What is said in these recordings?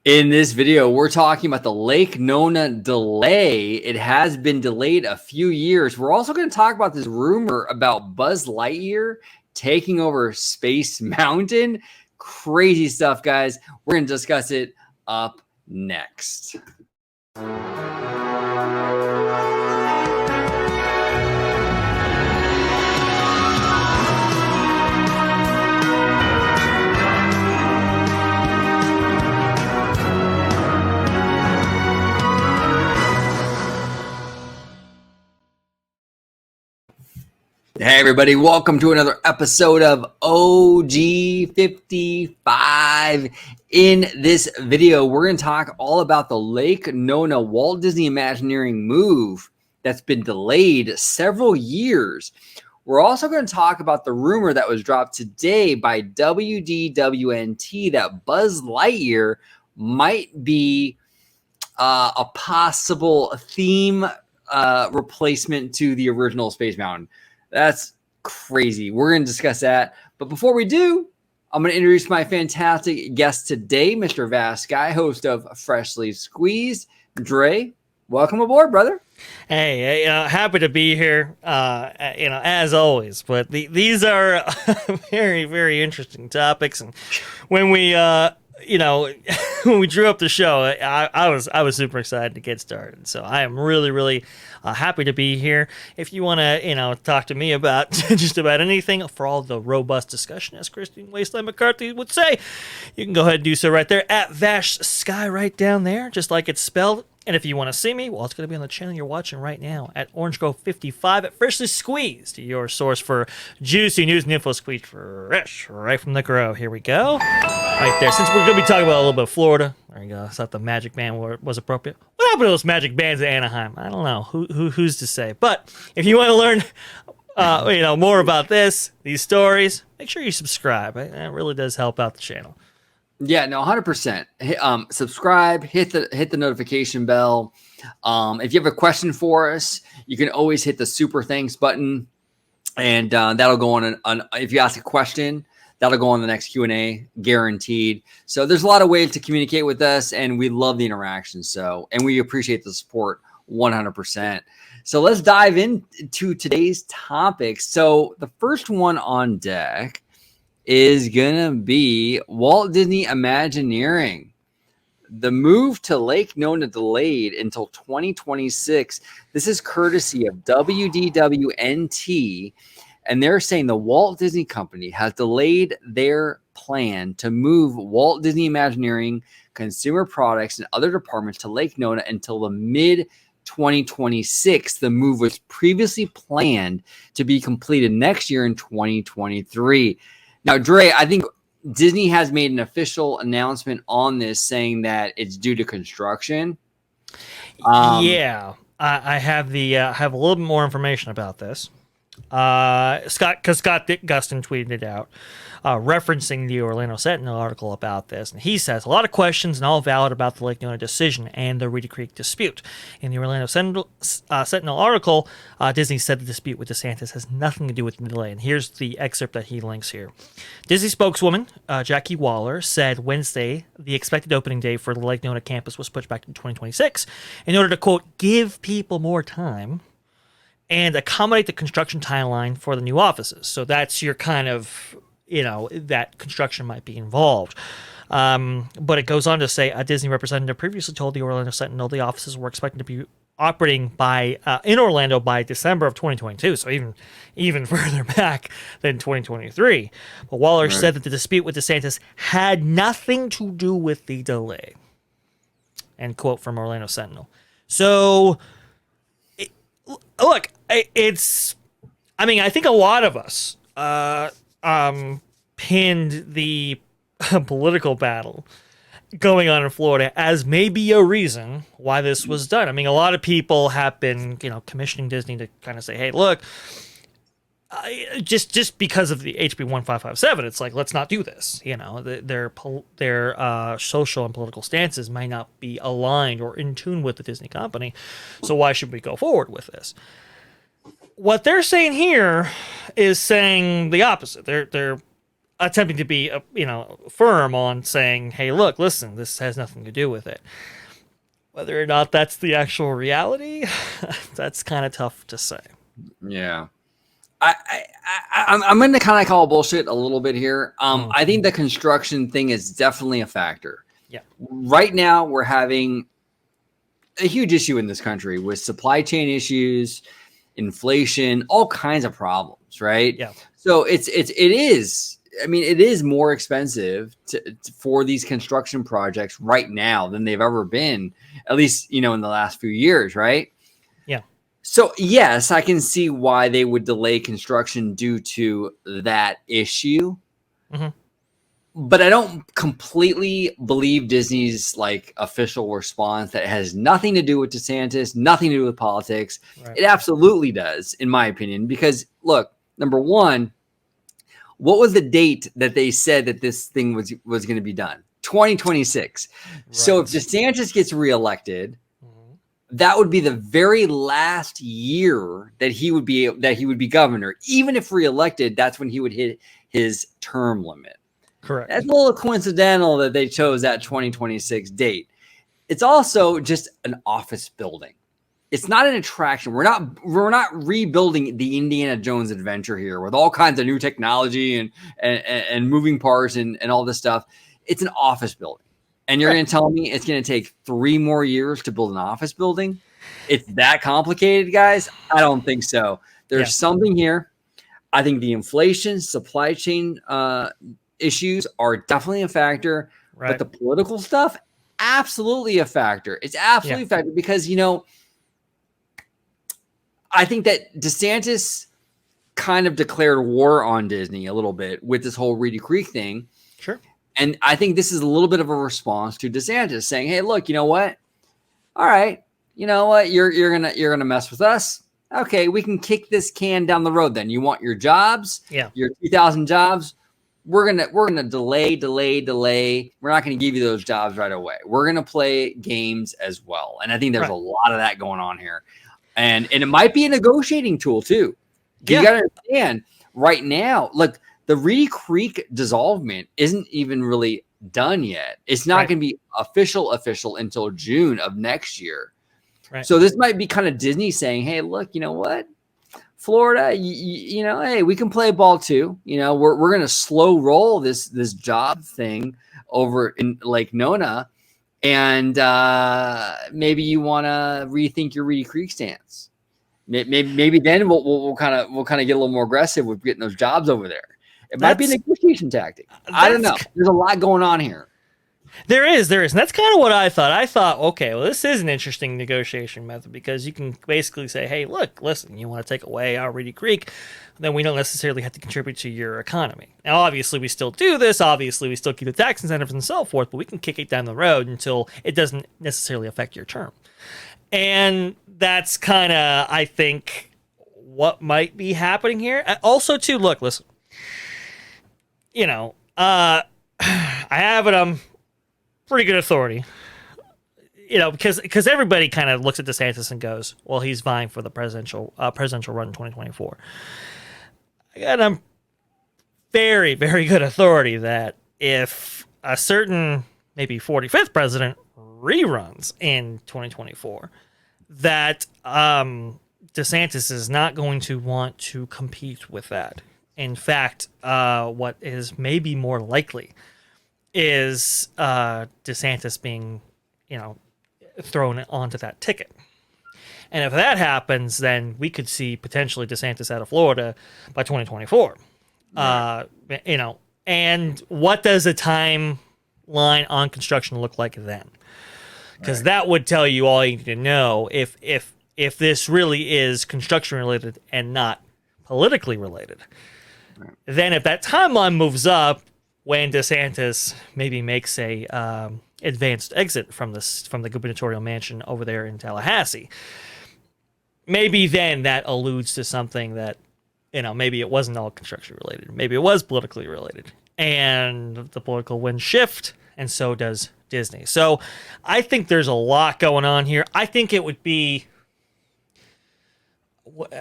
In this video, we're talking about the Lake Nona delay. It has been delayed a few years. We're also going to talk about this rumor about Buzz Lightyear taking over Space Mountain. Crazy stuff, guys. We're going to discuss it up next. Hey everybody, welcome to another episode of OG55. In this video, we're going to talk all about the Lake Nona Walt Disney Imagineering move that's been delayed several years. We're also going to talk about the rumor that was dropped today by WDWNT that Buzz Lightyear might be a possible theme replacement to the original Space Mountain. That's crazy. We're going to discuss that. But before we do, I'm going to introduce my fantastic guest today, Mr. Vast Guy, host of Freshly Squeezed. Dre, welcome aboard, brother. Hey, happy to be here, as always. But these are very, very interesting topics. And when we, when we drew up the show, I was super excited to get started. So I am really, really happy to be here. If you want to, talk to me about just about anything for all the robust discussion, as Christine Wasteland McCarthy would say, you can go ahead and do so right there at Vash Sky right down there, just like it's spelled. And if you want to see me, well, it's going to be on the channel you're watching right now at Orange Grove 55 at Freshly Squeezed, your source for juicy news and info squeezed fresh right from the grow. Here we go. Right there. Since we're going to be talking about a little bit of Florida, there you go. I thought the Magic Band was appropriate. What happened to those Magic Bands in Anaheim? I don't know. Who's to say? But if you want to learn more about these stories, make sure you subscribe. That really does help out the channel. Yeah, no, 100%. Subscribe, hit the notification bell. If you have a question for us, you can always hit the super thanks button, and that'll go on. If you ask a question, that'll go on the next Q&A, guaranteed. So there's a lot of ways to communicate with us, and we love the interaction. And we appreciate the support 100%. So let's dive into today's topic. So the first one on deck is gonna be Walt Disney Imagineering. The move to Lake Nona delayed until 2026. This is courtesy of WDWNT, and they're saying the Walt Disney Company has delayed their plan to move Walt Disney Imagineering consumer products and other departments to Lake Nona until the mid-2026. The move was previously planned to be completed next year in 2023. Now, Dre, I think Disney has made an official announcement on this saying that it's due to construction. I have have a little bit more information about this. Scott Gustin tweeted it out, referencing the Orlando Sentinel article about this. And he says, a lot of questions and all valid about the Lake Nona decision and the Reedy Creek dispute. In the Orlando Sentinel article, Disney said the dispute with DeSantis has nothing to do with the delay. And here's the excerpt that he links here. Disney spokeswoman Jackie Waller said Wednesday the expected opening day for the Lake Nona campus was pushed back to 2026 in order to, quote, give people more time and accommodate the construction timeline for the new offices. So that's your kind of, that construction might be involved. But it goes on to say a Disney representative previously told the Orlando Sentinel the offices were expected to be operating in Orlando by December of 2022, so even further back than 2023. But Waller said that the dispute with DeSantis had nothing to do with the delay. End quote from Orlando Sentinel. So, look, I think a lot of us pinned the political battle going on in Florida as maybe a reason why this was done. I mean, a lot of people have been, commissioning Disney to kind of say, hey, look, just because of the HB 1557, it's like, let's not do this. Their social and political stances might not be aligned or in tune with the Disney company. So why should we go forward with this? What they're saying here is saying the opposite. They're attempting to be, firm on saying, hey, look, listen, this has nothing to do with it. Whether or not that's the actual reality, that's kind of tough to say. Yeah. I'm going to kind of call bullshit a little bit here. I think the construction thing is definitely a factor. Yeah. Right now, we're having a huge issue in this country with supply chain issues, inflation, all kinds of problems, right? Yeah. So it is. I mean, it is more expensive for these construction projects right now than they've ever been, at least, in the last few years, right? Yeah. So, yes, I can see why they would delay construction due to that issue. Mm-hmm. But I don't completely believe Disney's official response that has nothing to do with DeSantis, nothing to do with politics. Right. It absolutely does, in my opinion, because look, number one, what was the date that they said that this thing was going to be done? 2026. Right. So if DeSantis gets reelected, that would be the very last year that he would be governor. Even if reelected, that's when he would hit his term limit. Correct. That's a little coincidental that they chose that 2026 date. It's also just an office building. It's not an attraction. We're not rebuilding the Indiana Jones adventure here with all kinds of new technology and moving parts and all this stuff. It's an office building. And you're going to tell me it's going to take 3 more years to build an office building? It's that complicated, guys? I don't think so. There's something here. I think the inflation, supply chain issues are definitely a factor. Right. But the political stuff, absolutely a factor. It's absolutely a factor because, I think that DeSantis kind of declared war on Disney a little bit with this whole Reedy Creek thing. Sure. And I think this is a little bit of a response to DeSantis saying, hey, look, you know what? All right. You know what? You're gonna mess with us. Okay, we can kick this can down the road then. You want your jobs? Yeah. Your 2,000 jobs? We're gonna delay. We're not gonna give you those jobs right away. We're gonna play games as well. And I think there's a lot of that going on here. And it might be a negotiating tool too. You got to understand right now, look, the Reedy Creek dissolvement isn't even really done yet. It's not going to be official until June of next year. Right. So this might be kind of Disney saying, hey, look, you know what? Florida, hey, we can play ball too. We're going to slow roll this job thing over in Lake Nona. And maybe you want to rethink your Reedy Creek stance. Maybe then we'll kind of get a little more aggressive with getting those jobs over there. It might be a negotiation tactic. I don't know. There's a lot going on here. There is. And that's kind of what I thought. I thought, okay, well, this is an interesting negotiation method because you can basically say, hey, look, listen, you want to take away our Reedy Creek, then we don't necessarily have to contribute to your economy. Now, obviously, we still do this. Obviously, we still keep the tax incentives and so forth, but we can kick it down the road until it doesn't necessarily affect your term. And that's kind of, I think, what might be happening here. Also, too, look, listen, I have it pretty good authority, because everybody kind of looks at DeSantis and goes, well, he's vying for the presidential run in 2024. I got a very, very good authority that if a certain maybe 45th president reruns in 2024, that DeSantis is not going to want to compete with that. In fact, what is maybe more likely is DeSantis being, thrown onto that ticket. And if that happens, then we could see potentially DeSantis out of Florida by 2024. Right. And what does a timeline on construction look like then? Because that would tell you all you need to know if this really is construction related and not politically related. Right. Then if that timeline moves up when DeSantis maybe makes a advanced exit from the gubernatorial mansion over there in Tallahassee, maybe then that alludes to something that, maybe it wasn't all construction related. Maybe it was politically related. And the political winds shift, and so does Disney. So I think there's a lot going on here. I think it would be,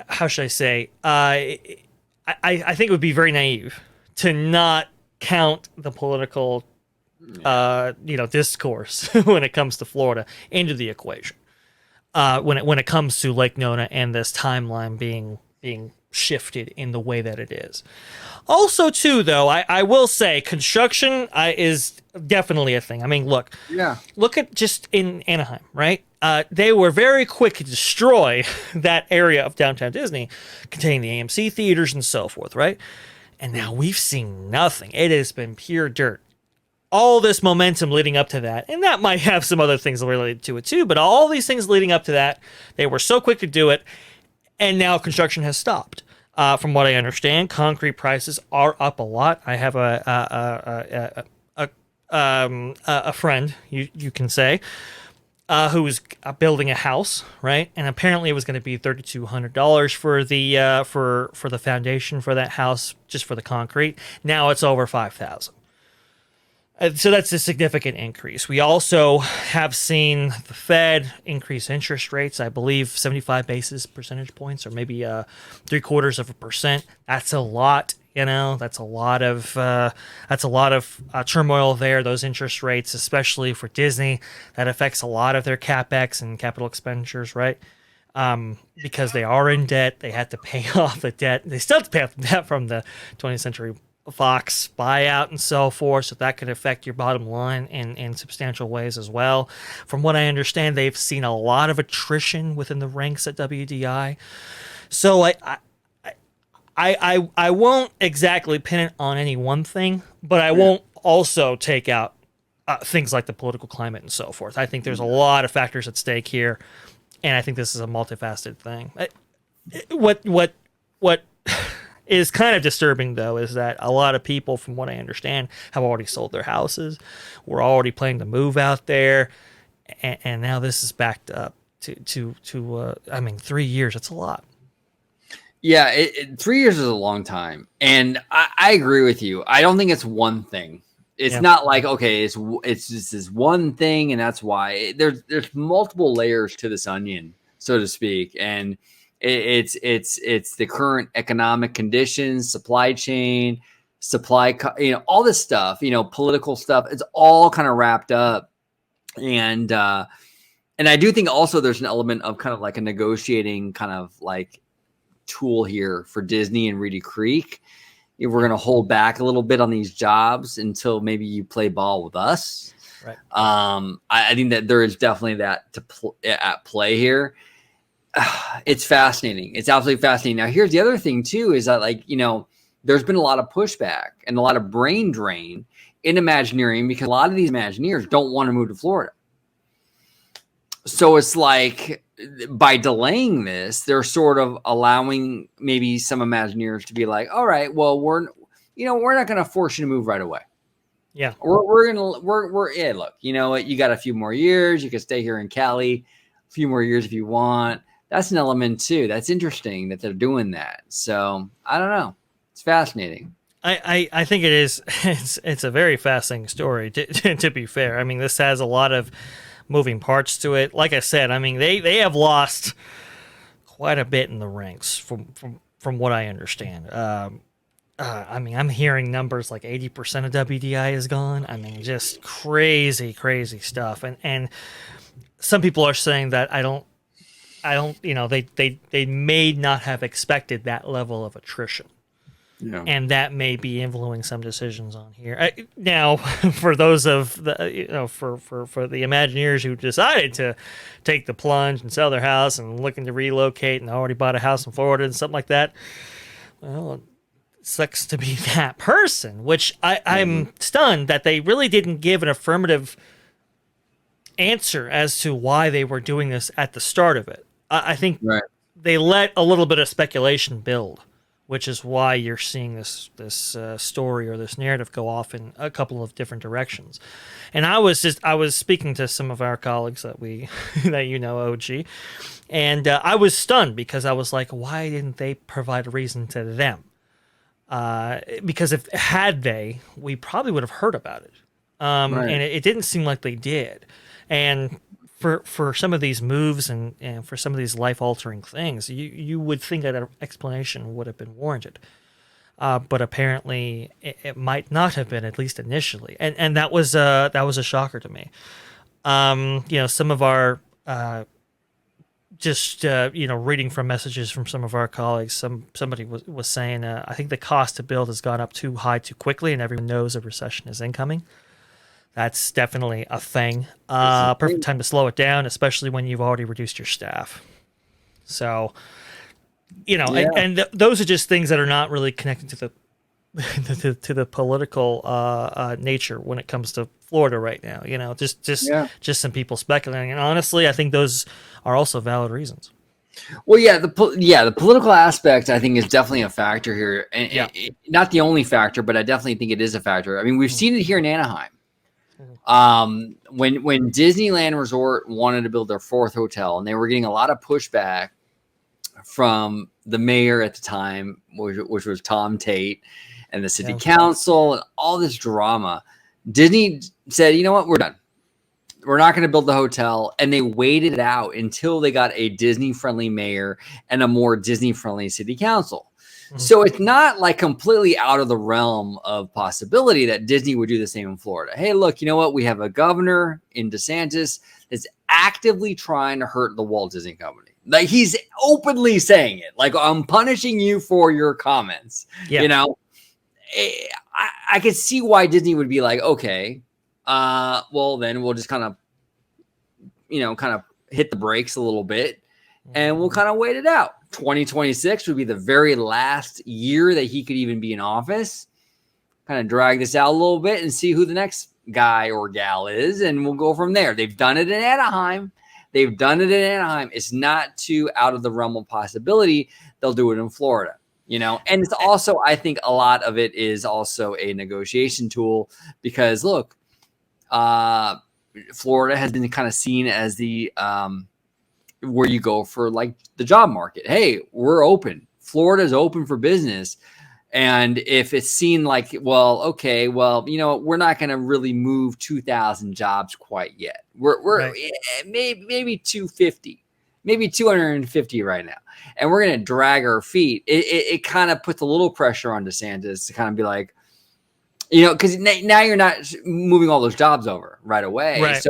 how should I say? I think it would be very naive to not count the political, discourse when it comes to Florida into the equation. When it comes to Lake Nona and this timeline being shifted in the way that it is. Also, too, though, I will say construction is definitely a thing. I mean, look at just in Anaheim, right? They were very quick to destroy that area of downtown Disney containing the AMC theaters and so forth, right? And now we've seen nothing. It has been pure dirt. All this momentum leading up to that, and that might have some other things related to it too, but all these things leading up to that, they were so quick to do it, and now construction has stopped. From what I understand, concrete prices are up a lot. I have a friend, you can say, who was building a house, right? And apparently it was going to be $3,200 for the foundation for that house, just for the concrete. Now it's over $5,000. So that's a significant increase. We also have seen the Fed increase interest rates, I believe 75 percentage points, or maybe 0.75%. That's a lot, That's a lot of turmoil there. Those interest rates, especially for Disney, that affects a lot of their capex and capital expenditures, right? Because they are in debt, they have to pay off the debt. They still have to pay off the debt from the 20th Century Fox buyout and so forth, so that could affect your bottom line in substantial ways as well. From what I understand, they've seen a lot of attrition within the ranks at WDI. So I won't exactly pin it on any one thing, but I won't also take out things like the political climate and so forth. I think there's a lot of factors at stake here, and I think this is a multifaceted thing. What is kind of disturbing, though, is that a lot of people, from what I understand, have already sold their houses. We're already planning to move out there, and now this is backed up to 3 years. It's a lot. Yeah, 3 years is a long time, and I agree with you. I don't think it's one thing. It's not like, okay, it's just this one thing, and that's why. There's multiple layers to this onion, so to speak, and it's the current economic conditions, supply chain, all this stuff, political stuff. It's all kind of wrapped up, and I do think also there's an element of kind of like a negotiating kind of like tool here for Disney and Reedy Creek. If we're going to hold back a little bit on these jobs until maybe you play ball with us. Right. I think that there is definitely that at play here. It's fascinating. It's absolutely fascinating. Now, here's the other thing too, is that there's been a lot of pushback and a lot of brain drain in Imagineering because a lot of these Imagineers don't want to move to Florida. So it's like by delaying this, they're sort of allowing maybe some Imagineers to be like, all right, well, we're not going to force you to move right away. Yeah. We're look, you know what? You got a few more years. You can stay here in Cali a few more years if you want. That's an element too. That's interesting that they're doing that. So I don't know. It's fascinating. I think it is. It's a very fascinating story. To be fair, I mean, this has a lot of moving parts to it. Like I said, I mean, they have lost quite a bit in the ranks from what I understand. I mean, I'm hearing numbers like 80% of WDI is gone. I mean, just crazy stuff. And some people are saying that they may not have expected that level of attrition. Yeah. And that may be influencing some decisions on here. Now, for those of the, for the Imagineers who decided to take the plunge and sell their house and looking to relocate and already bought a house in Florida and something like that, well, it sucks to be that person, which I'm stunned that they really didn't give an affirmative answer as to why they were doing this at the start of it. I think they let a little bit of speculation build, which is why you're seeing this story or this narrative go off in a couple of different directions. And I was speaking to some of our colleagues that OG, and I was stunned because I was like, why didn't they provide a reason to them? Because if had they, we probably would have heard about it. And it didn't seem like they did. And for some of these moves and for some of these life-altering things, you would think that an explanation would have been warranted. but apparently it might not have been, at least initially, and that was a shocker to me. Some of our reading from messages from some of our colleagues, somebody was saying, I think the cost to build has gone up too high too quickly, and everyone knows a recession is incoming. That's definitely a thing. Perfect time to slow it down, especially when you've already reduced your staff. So, those are just things that are not really connected to the to the political nature when it comes to Florida right now. Just some people speculating, and honestly, I think those are also valid reasons. Well, the political aspect I think is definitely a factor here, and not the only factor, but I definitely think it is a factor. I mean, we've seen it here in Anaheim. When Disneyland Resort wanted to build their 4th hotel, and they were getting a lot of pushback from the mayor at the time, which was Tom Tate, and the city council, and all this drama, Disney said, you know what, we're done. We're not going to build the hotel. And they waited it out until they got a Disney-friendly mayor and a more Disney-friendly city council. So it's not like completely out of the realm of possibility that Disney would do the same in Florida. Hey, look, you know what? We have a governor in DeSantis that's actively trying to hurt the Walt Disney Company. Like, he's openly saying it. Like, I'm punishing you for your comments. Yeah. I could see why Disney would be like, okay, well, then we'll just kind of hit the brakes a little bit, and we'll kind of wait it out. 2026 would be the very last year that he could even be in office. Kind of drag this out a little bit and see who the next guy or gal is, and we'll go from there. They've done it in Anaheim. It's not too out of the realm of possibility they'll do it in Florida. And it's also, I think a lot of it is also a negotiation tool, because look, Florida has been kind of seen as the where you go for like the job market. Hey, we're open. Florida's open for business. And if it's seen like, well, okay, well, we're not going to really move 2,000 jobs quite yet. We're right. maybe 250, maybe 250 right now. And we're going to drag our feet. It kind of puts a little pressure on DeSantis to kind of be like, because now you're not moving all those jobs over right away. Right. So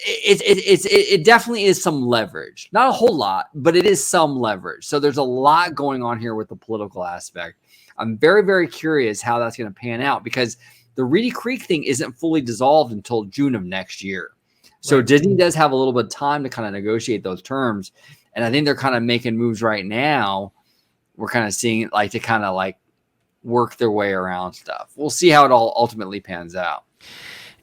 it definitely is some leverage. Not a whole lot, but it is some leverage. So there's a lot going on here with the political aspect. I'm very, very curious how that's going to pan out, because the Reedy Creek thing isn't fully dissolved until June of next year. So right. Disney does have a little bit of time to kind of negotiate those terms. And I think they're kind of making moves right now. We're kind of seeing it like to kind of like work their way around stuff. We'll see how it all ultimately pans out.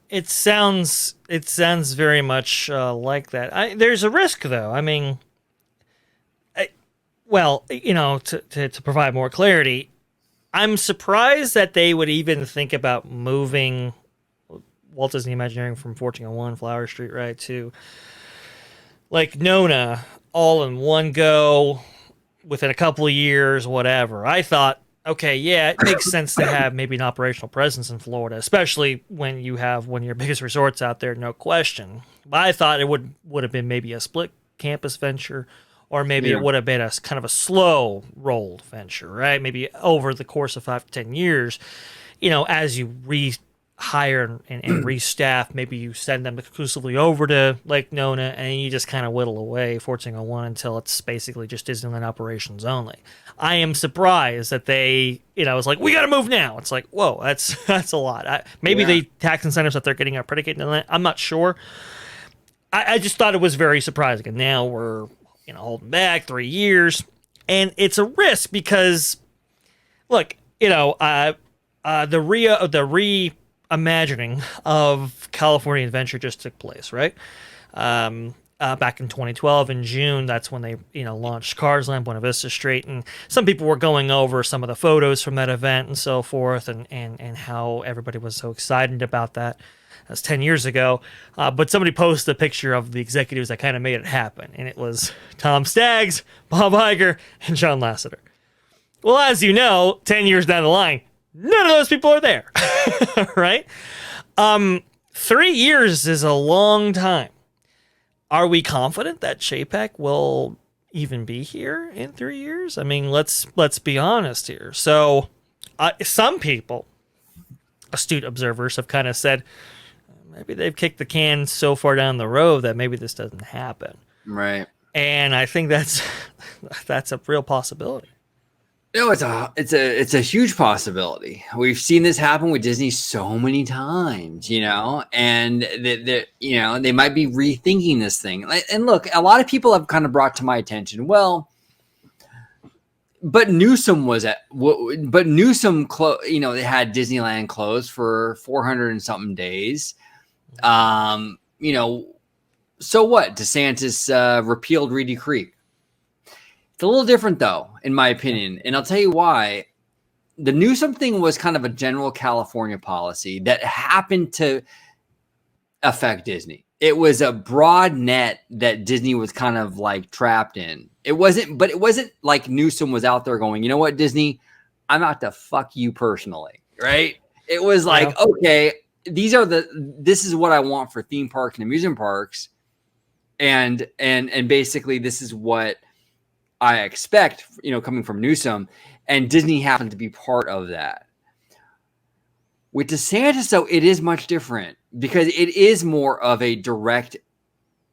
It sounds very much like that. There's a risk, though. I mean, to provide more clarity, I'm surprised that they would even think about moving Walt Disney Imagineering from 1401 Flower Street, right, to like Nona all in one go within a couple of years, whatever. I thought, okay, yeah, it makes sense to have maybe an operational presence in Florida, especially when you have one of your biggest resorts out there, no question. But I thought it would have been maybe a split campus venture, or maybe it would have been a kind of a slow rolled venture, right? Maybe over the course of 5 to 10 years, as you rehire and restaff, maybe you send them exclusively over to Lake Nona, and you just kind of whittle away 1401 until it's basically just Disneyland operations only. I am surprised that they, it's like, we got to move now. It's like, whoa, that's a lot. Maybe the tax incentives that they're getting are predicated on that. I'm not sure. I just thought it was very surprising. And now we're, holding back 3 years. And it's a risk because, look, the reimagining of California Adventure just took place, right? Back in 2012 in June, that's when they launched Cars Land, Buena Vista Street, and some people were going over some of the photos from that event and so forth, and how everybody was so excited about that. That's 10 years ago, but somebody posted a picture of the executives that kind of made it happen, and it was Tom Staggs, Bob Iger, and John Lasseter. Well, as you know, 10 years down the line, none of those people are there, right? 3 years is a long time. Are we confident that Chapek will even be here in 3 years? I mean, let's be honest here. So some people, astute observers, have kind of said maybe they've kicked the can so far down the road that maybe this doesn't happen. Right. And I think that's a real possibility. No, it's a huge possibility. We've seen this happen with Disney so many times, and they might be rethinking this thing. And look, a lot of people have kind of brought to my attention, well, but Newsom they had Disneyland closed for 400 and something days. So what? DeSantis repealed Reedy Creek. It's a little different, though, in my opinion. And I'll tell you why. The Newsom thing was kind of a general California policy that happened to affect Disney. It was a broad net that Disney was kind of like trapped in. It wasn't like Newsom was out there going, you know what, Disney, I'm out to fuck you personally, right? It was like, okay, this is what I want for theme parks and amusement parks. And basically this is what I expect, coming from Newsom, and Disney happened to be part of that. With DeSantis, though, it is much different because it is more of a direct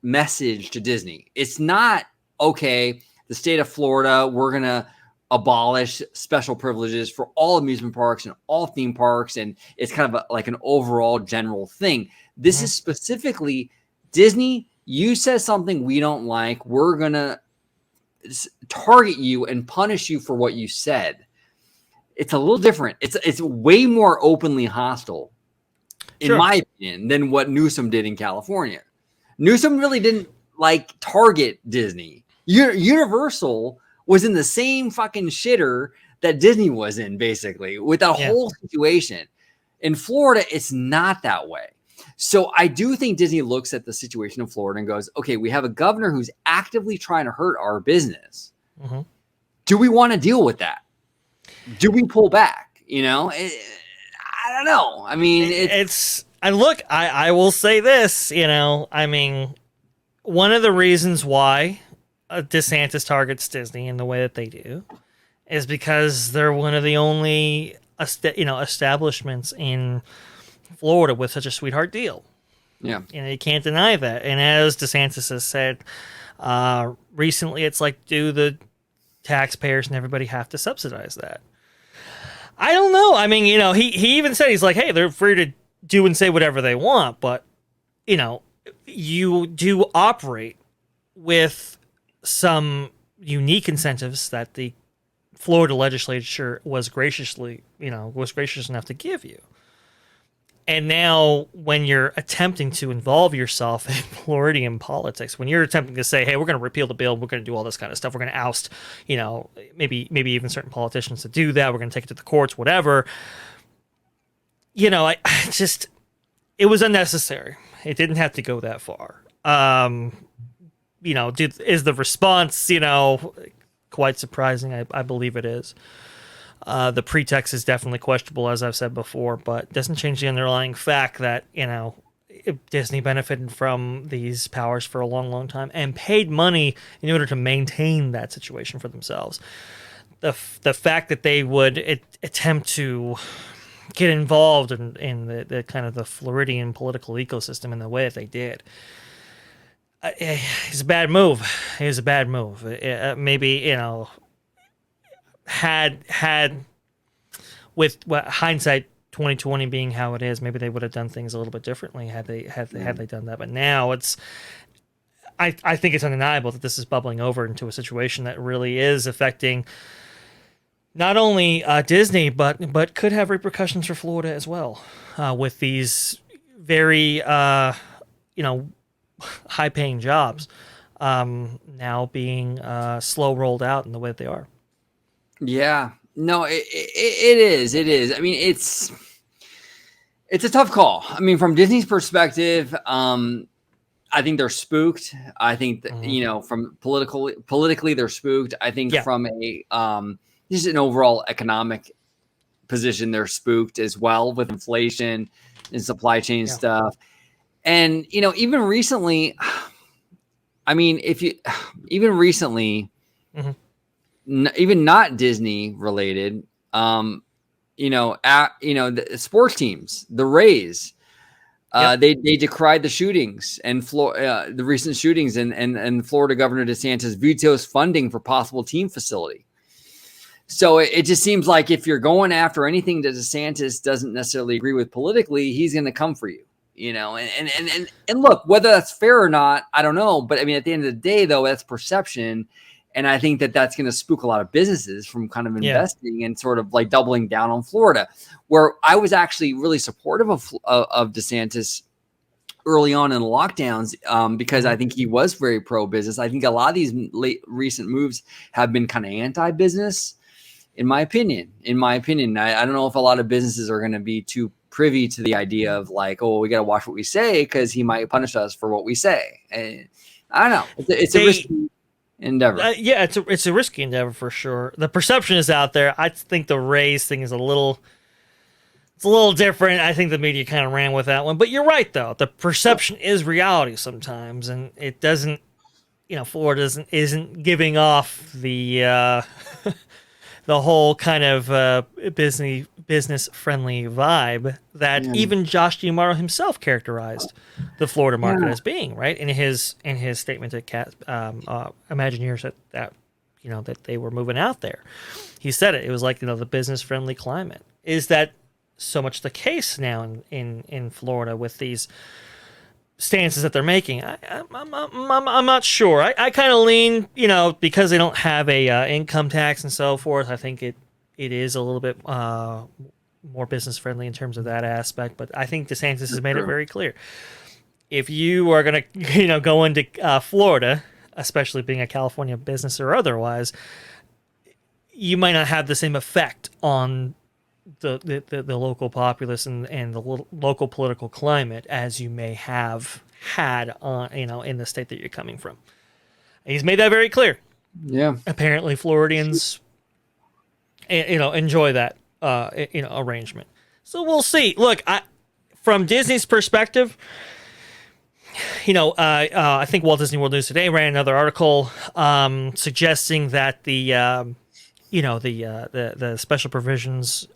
message to Disney. It's not, okay, the state of Florida, we're going to abolish special privileges for all amusement parks and all theme parks, and it's kind of like an overall general thing. This is specifically, Disney, you said something we don't like, we're going to target you and punish you for what you said. It's a little different. It's way more openly hostile, in my opinion, than what Newsom did in California. Newsom really didn't target Disney. Universal was in the same fucking shitter that Disney was in, basically, with that whole situation. In Florida, it's not that way. So I do think Disney looks at the situation in Florida and goes, okay, we have a governor who's actively trying to hurt our business. Mm-hmm. Do we want to deal with that? Do we pull back? I don't know. I mean, I will say this, one of the reasons why DeSantis targets Disney in the way that they do is because they're one of the only, establishments in Florida with such a sweetheart deal. Yeah. You can't deny that. And as DeSantis has said recently, it's like, do the taxpayers and everybody have to subsidize that? I don't know. I mean, he even said, he's like, hey, they're free to do and say whatever they want, but, you do operate with some unique incentives that the Florida legislature was gracious enough to give you. And now when you're attempting to involve yourself in Floridian politics, when you're attempting to say, hey, we're going to repeal the bill, we're going to do all this kind of stuff, we're going to oust, maybe even certain politicians to do that, we're going to take it to the courts, whatever. It was unnecessary. It didn't have to go that far. Is the response, quite surprising? I believe it is. The pretext is definitely questionable, as I've said before, but doesn't change the underlying fact that, Disney benefited from these powers for a long, long time and paid money in order to maintain that situation for themselves. The fact that they would attempt to get involved in the kind of the Floridian political ecosystem in the way that they did, it's a bad move. It was a bad move. Maybe, had with hindsight 2020 being how it is, maybe they would have done things a little bit differently had they done that. But now I think it's undeniable that this is bubbling over into a situation that really is affecting not only Disney but could have repercussions for Florida as well, with these very high-paying jobs now being slow rolled out in the way that they are. Yeah, no, it is. It is. I mean, it's a tough call. I mean, from Disney's perspective, I think they're spooked. I think that, from politically, they're spooked. I think from a just an overall economic position, they're spooked as well with inflation and supply chain stuff. And, even recently, even not Disney related, the sports teams, the Rays. They decried the shootings and the recent shootings, and Florida Governor DeSantis vetoes funding for possible team facility. So it just seems like if you're going after anything that DeSantis doesn't necessarily agree with politically, he's going to come for you. And look, whether that's fair or not, I don't know. But I mean, at the end of the day, though, that's perception. And I think that that's going to spook a lot of businesses from kind of investing and sort of like doubling down on Florida, where I was actually really supportive of DeSantis early on in the lockdowns, because I think he was very pro-business. I think a lot of these recent moves have been kind of anti-business, in my opinion. I don't know if a lot of businesses are going to be too privy to the idea of like, oh, we got to watch what we say because he might punish us for what we say. And I don't know. It's a risky endeavor. It's a risky endeavor for sure. The perception is out there. I think the Rays thing is a little different. I think the media kind of ran with that one. But you're right, though. The perception is reality sometimes, and it doesn't. Florida isn't giving off the the whole kind of business friendly vibe that even Josh DiMauro himself characterized the Florida market as being, right, in his statement to Imagineers that they were moving out there. He said it was like the business friendly climate. Is that so much the case now in Florida with these stances that they're making? I'm not sure. I kind of lean, because they don't have a income tax and so forth. I think it is a little bit more business friendly in terms of that aspect. But I think DeSantis has made it very clear. If you are going to go into Florida, especially being a California business or otherwise, you might not have the same effect on the local populace and the local political climate as you may have had in the state that you're coming from. He's made that very clear. Yeah. Apparently Floridians enjoy that arrangement. So we'll see. Look, from Disney's perspective, I think Walt Disney World News Today ran another article suggesting that the special provisions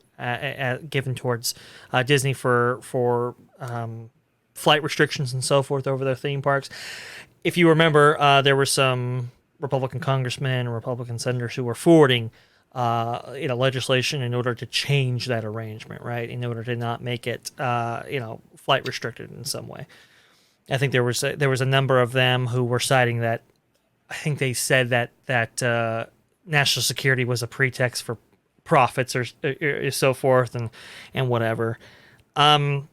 given towards Disney for flight restrictions and so forth over their theme parks. If you remember, there were some Republican congressmen and Republican senators who were forwarding legislation in order to change that arrangement, right? In order to not make it flight restricted in some way. I think there was a number of them who were citing that. I think they said that national security was a pretext for profits or so forth and whatever. And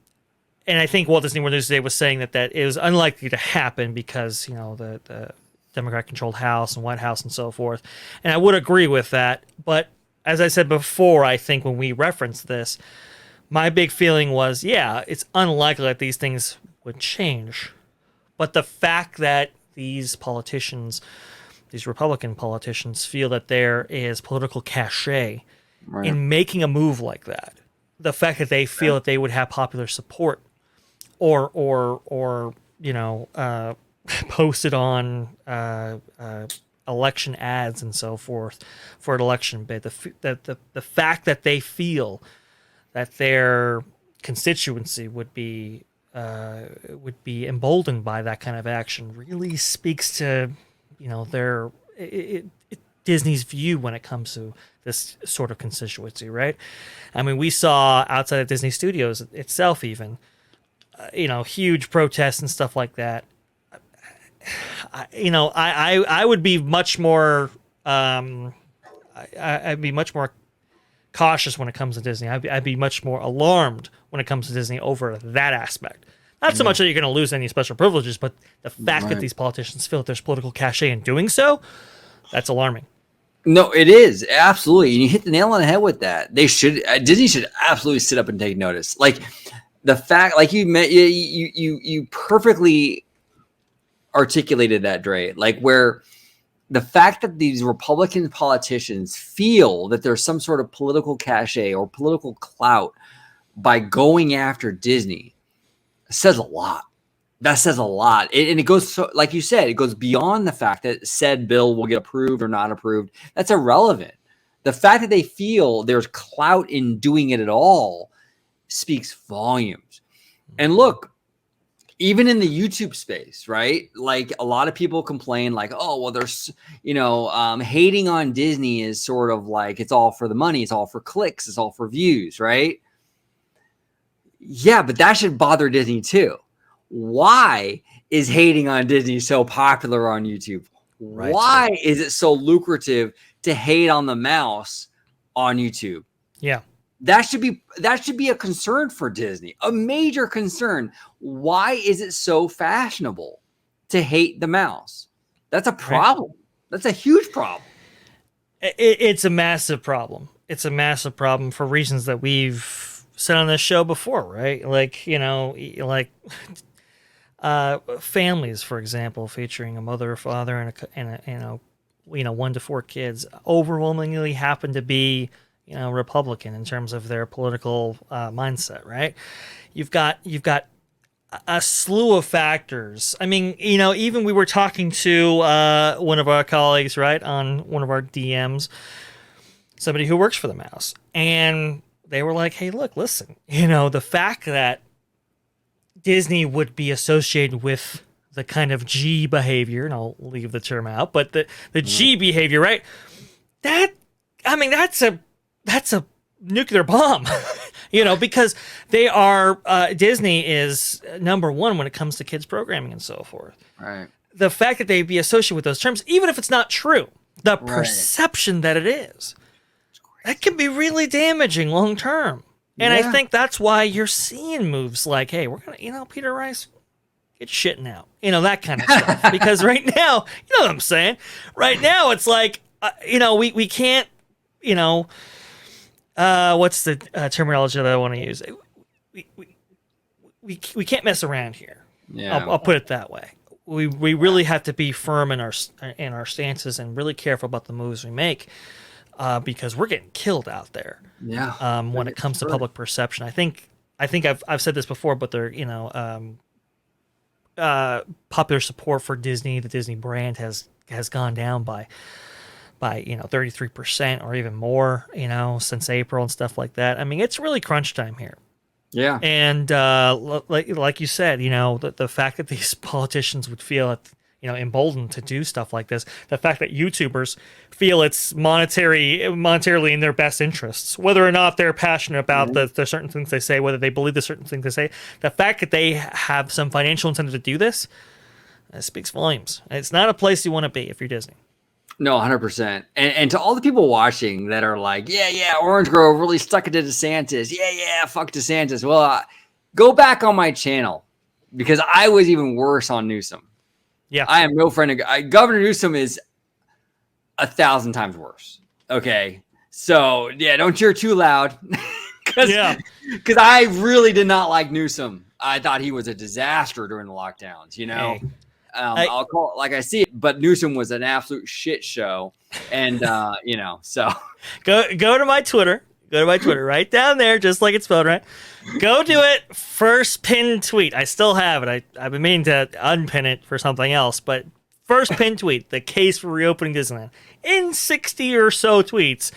I think Walt Disney World News Today was saying that it was unlikely to happen because the Democrat-controlled House and White House and so forth. And I would agree with that. But as I said before, I think when we referenced this, my big feeling was, it's unlikely that these things would change. But the fact that these Republican politicians, feel that there is political cachet in making a move like that, the fact that they feel that they would have popular support or posted on election ads and so forth for an election bid, the fact that they feel that their constituency would be emboldened by that kind of action really speaks to Disney's view when it comes to this sort of constituency, right? I mean, we saw outside of Disney Studios itself even, huge protests and stuff like that. I would be much more, I'd be much more cautious when it comes to Disney. I'd be much more alarmed when it comes to Disney over that aspect. Not so much that you're going to lose any special privileges, but the fact that these politicians feel that there's political cachet in doing so, that's alarming. No, it is absolutely, and you hit the nail on the head with that. Disney should absolutely sit up and take notice. Like the fact, like you perfectly articulated that, Dre. Like where the fact that these Republican politicians feel that there's some sort of political cachet or political clout by going after Disney says a lot. That says a lot. And it goes, so, like you said, it goes beyond the fact that said bill will get approved or not approved. That's irrelevant. The fact that they feel there's clout in doing it at all speaks volumes. And look, even in the YouTube space, right? Like a lot of people complain like, oh, well, there's, hating on Disney is sort of like, it's all for the money. It's all for clicks. It's all for views, right? Yeah, but that should bother Disney too. Why is hating on Disney so popular on YouTube? Right. Why is it so lucrative to hate on the mouse on YouTube? Yeah. That should be a concern for Disney, a major concern. Why is it so fashionable to hate the mouse? That's a problem. Right. That's a huge problem. It's a massive problem. It's a massive problem for reasons that we've said on this show before, right? Like, families, for example, featuring a mother or father and 1 to 4 kids overwhelmingly happen to be Republican in terms of their political mindset, right? You've got a slew of factors. I mean, even we were talking to one of our colleagues, right, on one of our DMs, somebody who works for the mouse, and they were like, "Hey, look, listen, the fact that Disney would be associated with the kind of G behavior, and I'll leave the term out, but the G behavior, right? That's a nuclear bomb, because they are, Disney is number one when it comes to kids programming and so forth. Right. The fact that they'd be associated with those terms, even if it's not true, the perception that it is, that can be really damaging long term. And I think that's why you're seeing moves like, hey, we're going to, Peter Rice, get shitting out, that kind of stuff. Because right now, you know what I'm saying? Right now, it's like, we can't, what's the terminology that I want to use? We can't mess around here. Yeah. I'll put it that way. We really have to be firm in our stances and really careful about the moves we make, because we're getting killed out there. Yeah. When it comes to public perception, I think I've said this before, but they're popular support for Disney, the Disney brand has gone down by 33% or even more, since April and stuff like that. I mean, it's really crunch time here. Yeah. And like you said, the fact that these politicians would feel emboldened to do stuff like this, the fact that YouTubers feel it's monetarily in their best interests, whether or not they're passionate about the certain things they say, whether they believe the certain things they say, the fact that they have some financial incentive to do this, that speaks volumes. It's not a place you want to be if you're Disney. No, 100%. And to all the people watching that are like, yeah, Orange Grove really stuck it to DeSantis. Yeah, fuck DeSantis. Well, go back on my channel, because I was even worse on Newsom. Yeah. I am no friend of Governor Newsom is 1,000 times worse. Okay. So, yeah, don't cheer too loud. Because I really did not like Newsom. I thought he was a disaster during the lockdowns, Hey. I'll call it like I see it, but Newsom was an absolute shit show. And, so. Go to my Twitter. Go to my Twitter right down there, just like it's spelled right. Go do it. First pinned tweet. I still have it. I've been meaning to unpin it for something else, but first pinned tweet, the case for reopening Disneyland. In 60 or so tweets,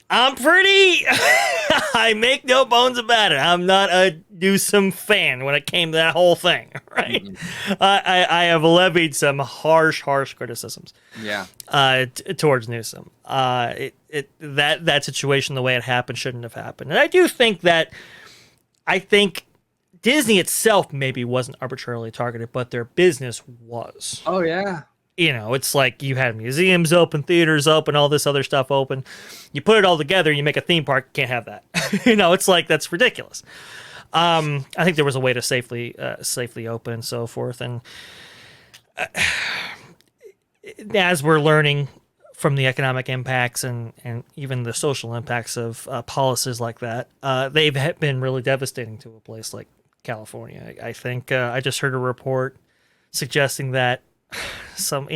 I'm pretty, I make no bones about it. I'm not a Newsom fan when it came to that whole thing, right? Mm-hmm. I have levied some harsh criticisms. Yeah. Towards Newsom. That situation, the way it happened, shouldn't have happened. And I do think Disney itself maybe wasn't arbitrarily targeted, but their business was. Oh, yeah. It's like you had museums open, theaters open, all this other stuff open. You put it all together, you make a theme park, can't have that. It's like, that's ridiculous. I think there was a way to safely open and so forth. And as we're learning from the economic impacts and even the social impacts of policies like that, they've been really devastating to a place like California. I think I just heard a report suggesting that some,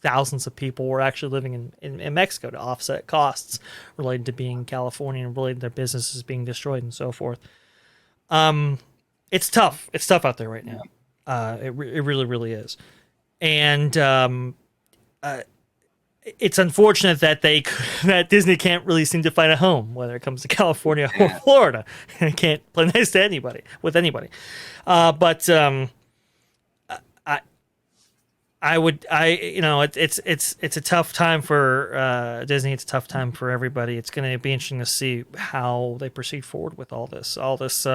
thousands of people were actually living in Mexico to offset costs related to being in California and related to their businesses being destroyed and so forth. It's tough. It's tough out there right now. It really, really is. And it's unfortunate that that Disney can't really seem to find a home, whether it comes to California or Florida. It can't play nice to anybody with anybody. But it's a tough time for Disney. It's a tough time for everybody. It's going to be interesting to see how they proceed forward with all this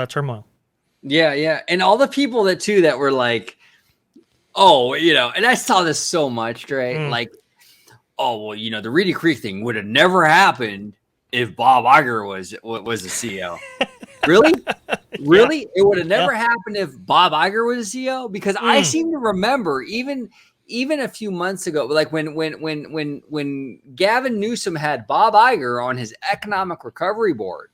turmoil. Yeah, and all the people that were like, oh, and I saw this so much, right? Like, oh, well, the Reedy Creek thing would have never happened if Bob Iger was the CEO. Really? Really? It would have never happened if Bob Iger was the CEO? Because I seem to remember even a few months ago, like when Gavin Newsom had Bob Iger on his economic recovery board,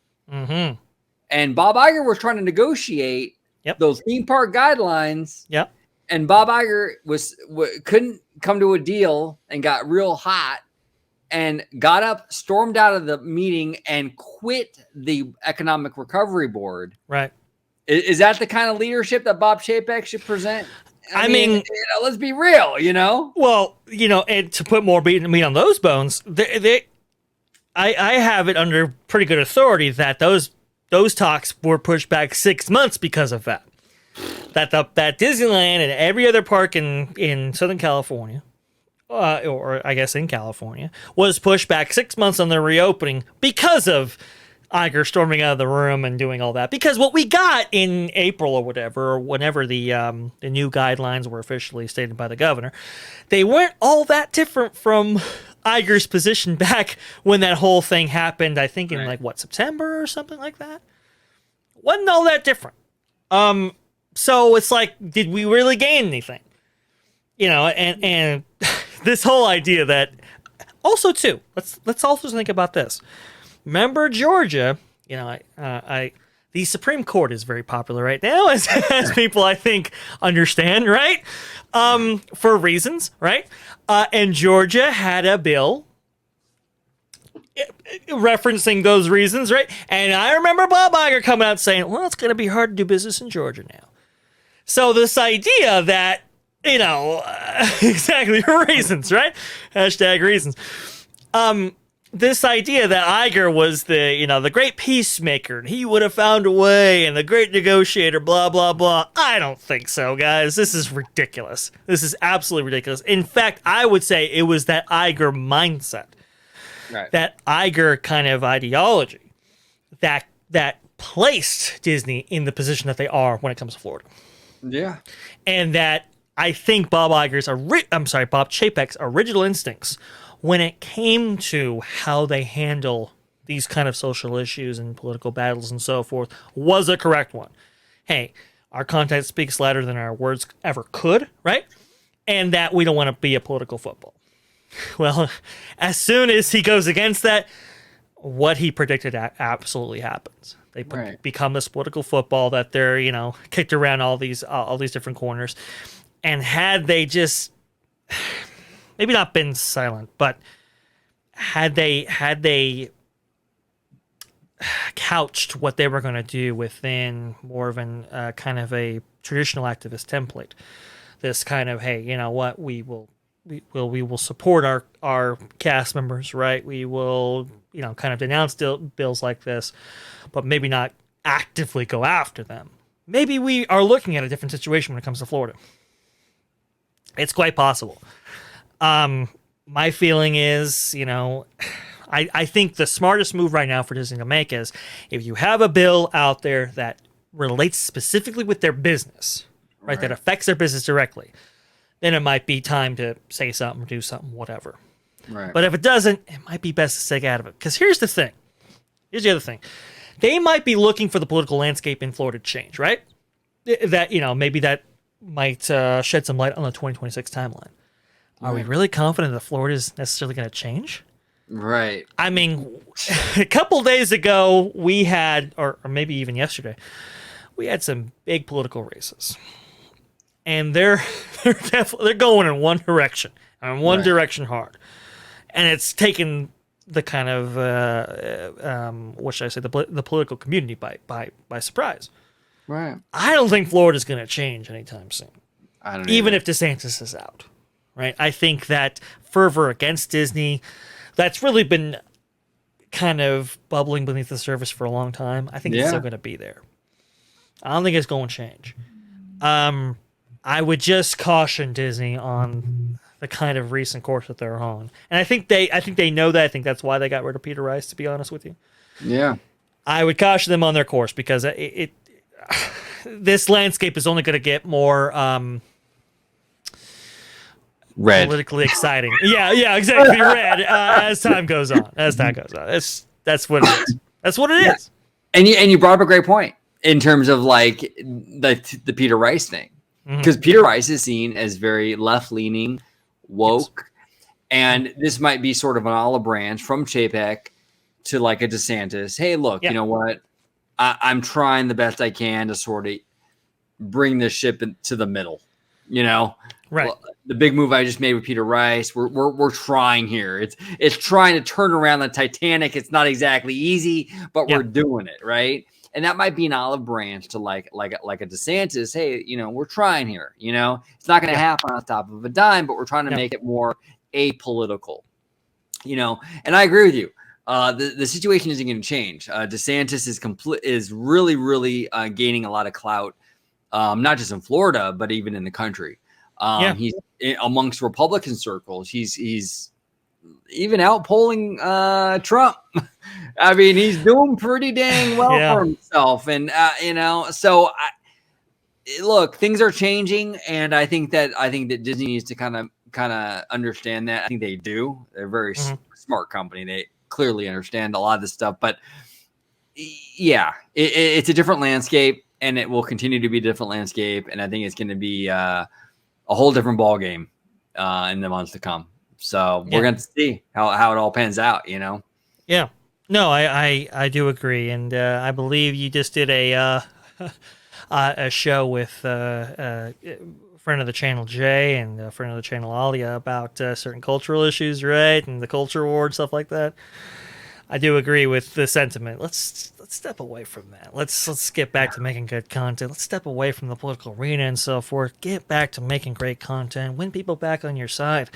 and Bob Iger was trying to negotiate those theme park guidelines. Yep. And Bob Iger couldn't come to a deal and got real hot and got up, stormed out of the meeting, and quit the Economic Recovery Board. Right. Is that the kind of leadership that Bob Chapek should present? I mean, let's be real, Well, and to put more meat on those bones, I have it under pretty good authority that those talks were pushed back 6 months because of that. That Disneyland and every other park in Southern California, or I guess in California, was pushed back 6 months on their reopening because of Iger storming out of the room and doing all that. Because what we got in April or whatever, or whenever the new guidelines were officially stated by the governor, they weren't all that different from Iger's position back when that whole thing happened. I think in September or something like that. Wasn't all that different. So it's like, did we really gain anything? And this whole idea that also too, let's also think about this. Remember Georgia, the Supreme Court is very popular right now, as people I think understand, right? For reasons, right? And Georgia had a bill referencing those reasons, right? And I remember Bob Iger coming out saying, well, it's going to be hard to do business in Georgia now. So this idea that, exactly reasons, right? Hashtag reasons. This idea that Iger was the great peacemaker and he would have found a way and the great negotiator, blah, blah, blah. I don't think so, guys. This is ridiculous. This is absolutely ridiculous. In fact, I would say it was that Iger mindset, that Iger kind of ideology that placed Disney in the position that they are when it comes to Florida. Yeah. And that I think Bob Chapek's original instincts when it came to how they handle these kind of social issues and political battles and so forth was a correct one. Hey, our content speaks louder than our words ever could, right? And that we don't want to be a political football. Well, as soon as he goes against that, what he predicted absolutely happens. They become this political football that they're, kicked around all these different corners. And had they just maybe not been silent, but had they couched what they were going to do within more of an kind of a traditional activist template, this kind of, hey, you know what, we will support our cast members, right? We will, kind of denounce bills like this, but maybe not actively go after them. Maybe we are looking at a different situation when it comes to Florida. It's quite possible. My feeling is, I think the smartest move right now for Disney to make is if you have a bill out there that relates specifically with their business, right, that affects their business directly, then it might be time to say something, do something, whatever. Right. But if it doesn't, it might be best to stay out of it. Because here's the thing. Here's the other thing. They might be looking for the political landscape in Florida to change, right? That, maybe that might shed some light on the 2026 timeline. Are we really confident that Florida is necessarily going to change? Right. I mean, a couple days ago, we had, or maybe even yesterday, we had some big political races. And they're going in one direction, and one direction hard. And it's taken the kind of, what should I say, the political community by surprise. Right. I don't think Florida's going to change anytime soon. I don't even if DeSantis is out. Right? I think that fervor against Disney that's really been kind of bubbling beneath the surface for a long time. I think it's still going to be there. I don't think it's going to change. I would just caution Disney on the kind of recent course that they're on, and I think they know that. I think that's why they got rid of Peter Rice. To be honest with you, yeah, I would caution them on their course because this landscape is only going to get more red, politically exciting. Yeah, exactly. Red as time goes on. That's what it is. That's what it is. And you brought up a great point in terms of like the Peter Rice thing, because Peter Rice is seen as very left-leaning, woke, and this might be sort of an olive branch from Chapek to like a DeSantis. Hey, look, you know what? I'm trying the best I can to sort of bring this ship into the middle. You know, right? Well, the big move I just made with Peter Rice. We're trying here. It's trying to turn around the Titanic. It's not exactly easy, but we're doing it, right? And that might be an olive branch to like a DeSantis. Hey, you know, we're trying here. You know, it's not going to happen on top of a dime, but we're trying to make it more apolitical. You know, and I agree with you. The situation isn't going to change. DeSantis is really gaining a lot of clout, not just in Florida, but even in the country. He's amongst Republican circles. He's even out polling Trump. I mean, he's doing pretty dang well for himself. And, you know, so look, things are changing. And I think that Disney needs to kind of understand that. I think they do. They're a very smart company. They clearly understand a lot of this stuff, but yeah, it's a different landscape, and it will continue to be a different landscape. And I think it's going to be a whole different ball game in the months to come. So we're going to see how it all pans out, you know? Yeah. No, I do agree. And I believe you just did a show with a friend of the channel, Jay, and a friend of the channel, Alia, about certain cultural issues, right? And the culture war and stuff like that. I do agree with the sentiment. Let's step away from that. Let's get back to making good content. Let's step away from the political arena and so forth. Get back to making great content. Win people back on your side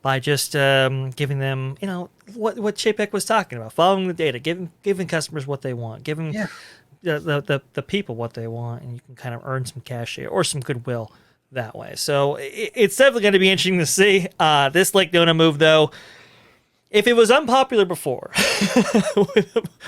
by just giving them, you know, what Chapek was talking about, following the data, giving customers what they want, giving the people what they want, and you can kind of earn some cash or some goodwill that way. So it's definitely going to be interesting to see. This Lake Nona move, though, if it was unpopular before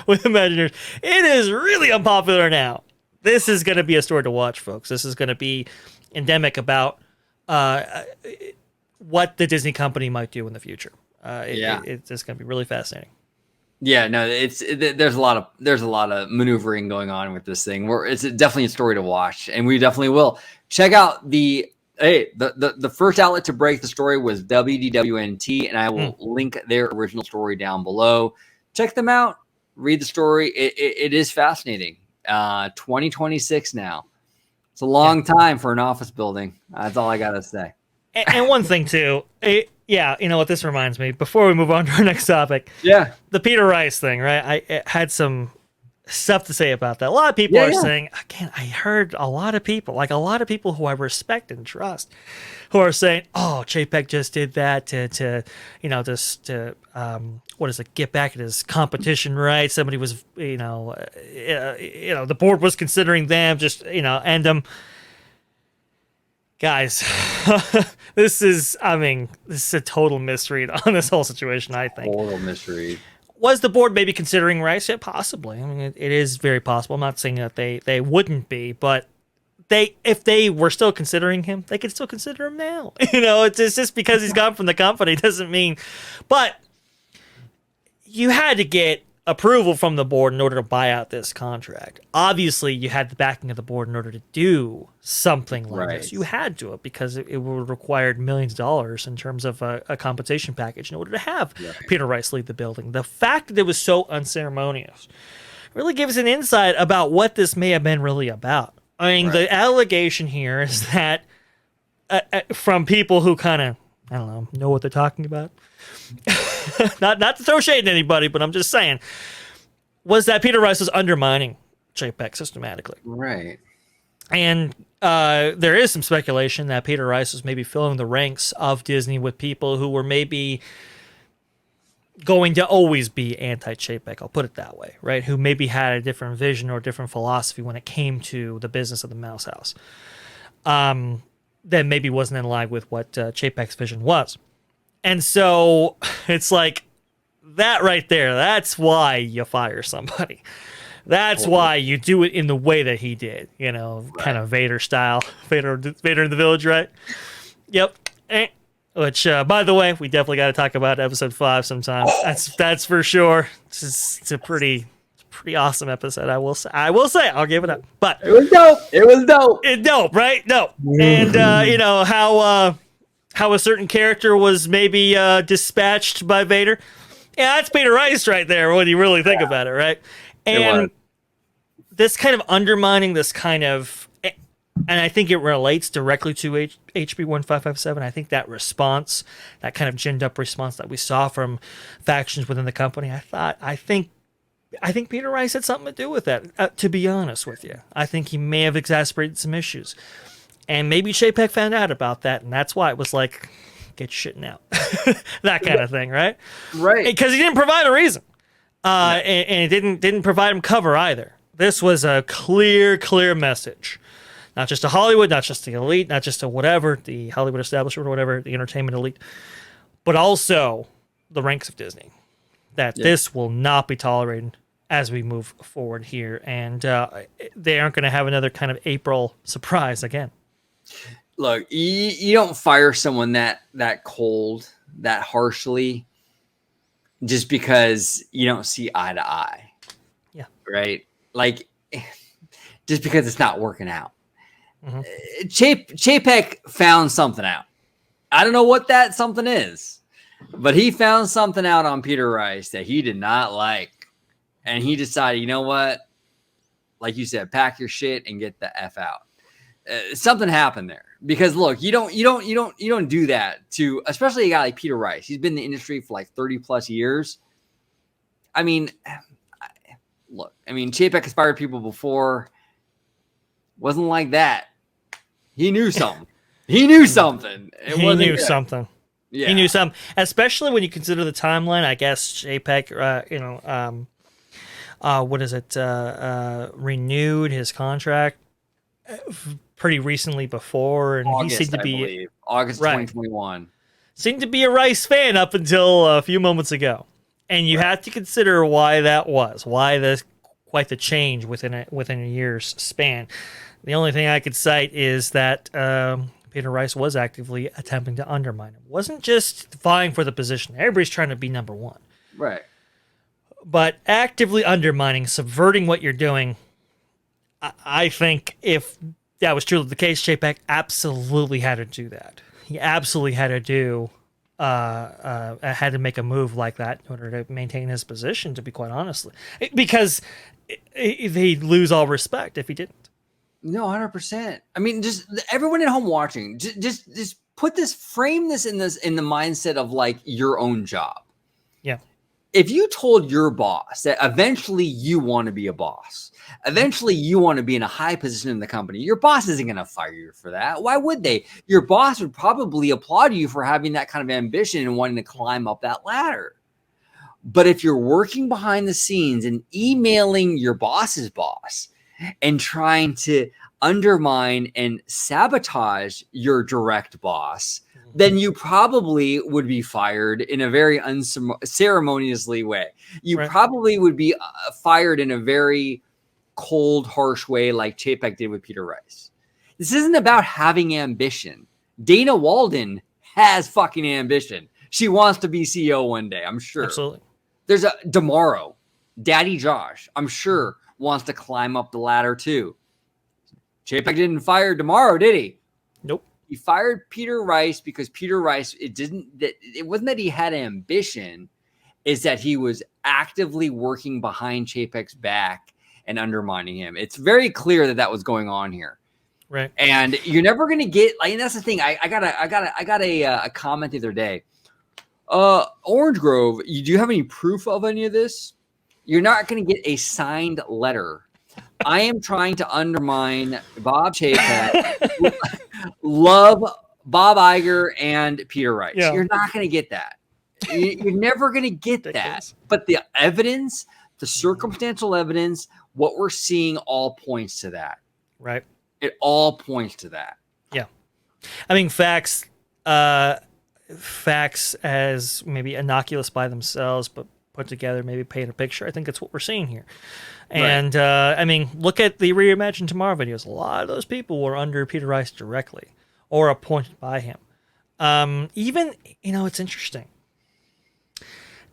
with Imagineers, it is really unpopular now. This is going to be a story to watch, folks. This is going to be endemic about what the Disney company might do in the future. It's just going to be really fascinating. Yeah, no, there's a lot of maneuvering going on with this thing. It's definitely a story to watch, and we definitely will check out the first outlet to break the story was WDWNT, and I will link their original story down below. Check them out, read the story. It is fascinating. 2026 now. It's a long time for an office building. That's all I gotta say. And one thing too, you know what this reminds me. Before we move on to our next topic, the Peter Rice thing, right? I had some stuff to say about that. A lot of people are saying, again, I heard a lot of people who I respect and trust, who are saying, "Oh, Chapek just did that to get back at his competition rights. Somebody was, the board was considering them, just end them." Guys, this is a total misread on this whole situation, I think. Total misread. Was the board maybe considering Rice? Yeah, possibly. I mean, it is very possible. I'm not saying that they wouldn't be, but if they were still considering him, they could still consider him now. It's just because he's gone from the company doesn't mean. But you had to get approval from the board in order to buy out this contract. Obviously, you had the backing of the board in order to do something like this. You had to, because it would have required millions of dollars in terms of a compensation package in order to have Peter Rice lead the building. The fact that it was so unceremonious really gives an insight about what this may have been really about. I mean, the allegation here is that from people who kind of, I don't know what they're talking about. not to throw shade at anybody, but I'm just saying, was that Peter Rice was undermining Chapek systematically. Right. And there is some speculation that Peter Rice was maybe filling the ranks of Disney with people who were maybe going to always be anti-Chapek, I'll put it that way, right? Who maybe had a different vision or different philosophy when it came to the business of the Mouse House. That maybe wasn't in line with what Chapek's vision was. And so it's like that right there, that's why you fire somebody. That's why you do it in the way that he did, you know, kind of Vader style. Vader in the Village, right? Yep. Which, by the way, we definitely got to talk about episode 5 sometime. That's for sure. It's a pretty awesome episode. I will say. I'll give it up. But it was dope. It's dope, right? Dope. And you know how a certain character was maybe dispatched by Vader. Yeah, that's Peter Rice right there when you really think about it, right? And this kind of undermining this kind of, and I think it relates directly to HB 1557. I think that response, that kind of ginned up response that we saw from factions within the company, I think Peter Rice had something to do with that, to be honest with you. I think he may have exacerbated some issues. And maybe Chapek found out about that, and that's why it was like, get your shit out. That kind of thing, right? Right. Because he didn't provide a reason. And it didn't provide him cover either. This was a clear message. Not just to Hollywood, not just the elite, not just to whatever, the Hollywood establishment or whatever, the entertainment elite, but also the ranks of Disney. That this will not be tolerated as we move forward here. And they aren't going to have another kind of April surprise again. Look, you don't fire someone that cold, that harshly, just because you don't see eye to eye. Yeah. Right? Like, just because it's not working out. Mm-hmm. Chapek found something out. I don't know what that something is, but he found something out on Peter Rice that he did not like. And he decided, you know what? Like you said, pack your shit and get the F out. Something happened there, because look, you don't do that to, especially a guy like Peter Rice. He's been in the industry for like 30 plus years. I mean, look, Chapek has fired people before. Wasn't like that. He knew something. He knew something. He knew something. Yeah. He knew something, especially when you consider the timeline. I guess Chapek, renewed his contract pretty recently before, and August, he seemed to be August 2021. Seemed to be a Rice fan up until a few moments ago, and you have to consider why that was. Why quite the change within a year's span. The only thing I could cite is that Peter Rice was actively attempting to undermine him. Wasn't just vying for the position. Everybody's trying to be number one. Right. But actively undermining, subverting what you're doing. I think if that was truly the case, Chapek absolutely had to do that. He absolutely had to do, had to make a move like that in order to maintain his position, to be quite honest. Because he'd lose all respect if he didn't. No, 100%. I mean, just everyone at home watching, just frame this in the mindset of like your own job. Yeah. If you told your boss that eventually you want to be a boss, eventually you want to be in a high position in the company, your boss isn't going to fire you for that. Why would they? Your boss would probably applaud you for having that kind of ambition and wanting to climb up that ladder. But if you're working behind the scenes and emailing your boss's boss and trying to undermine and sabotage your direct boss, then you probably would be fired in a very unceremoniously way. You probably would be fired in a very cold, harsh way like Chapek did with Peter Rice. This isn't about having ambition. Dana Walden has fucking ambition. She wants to be CEO one day, I'm sure. Absolutely. There's a Tomorrow, Daddy Josh, I'm sure, wants to climb up the ladder too. Chapek didn't fire Tomorrow, did he? Nope. He fired Peter Rice because Peter Rice, it wasn't that he had ambition, is that he was actively working behind Chapek's back and undermining him. It's very clear that was going on here. Right. And you're never going to get, like, and that's the thing. I got a comment the other day. Orange Grove, do you have any proof of any of this? You're not going to get a signed letter I am trying to undermine Bob Chapek, love Bob Iger and Peter Rice. Yeah. You're not going to get that. You're never going to get that. But the evidence, the circumstantial evidence, what we're seeing all points to that. Right. It all points to that. Yeah. I mean, facts as maybe innocuous by themselves, but put together, maybe paint a picture. I think that's what we're seeing here. And, I mean, look at the Reimagine Tomorrow videos. A lot of those people were under Peter Rice directly or appointed by him. Even, it's interesting.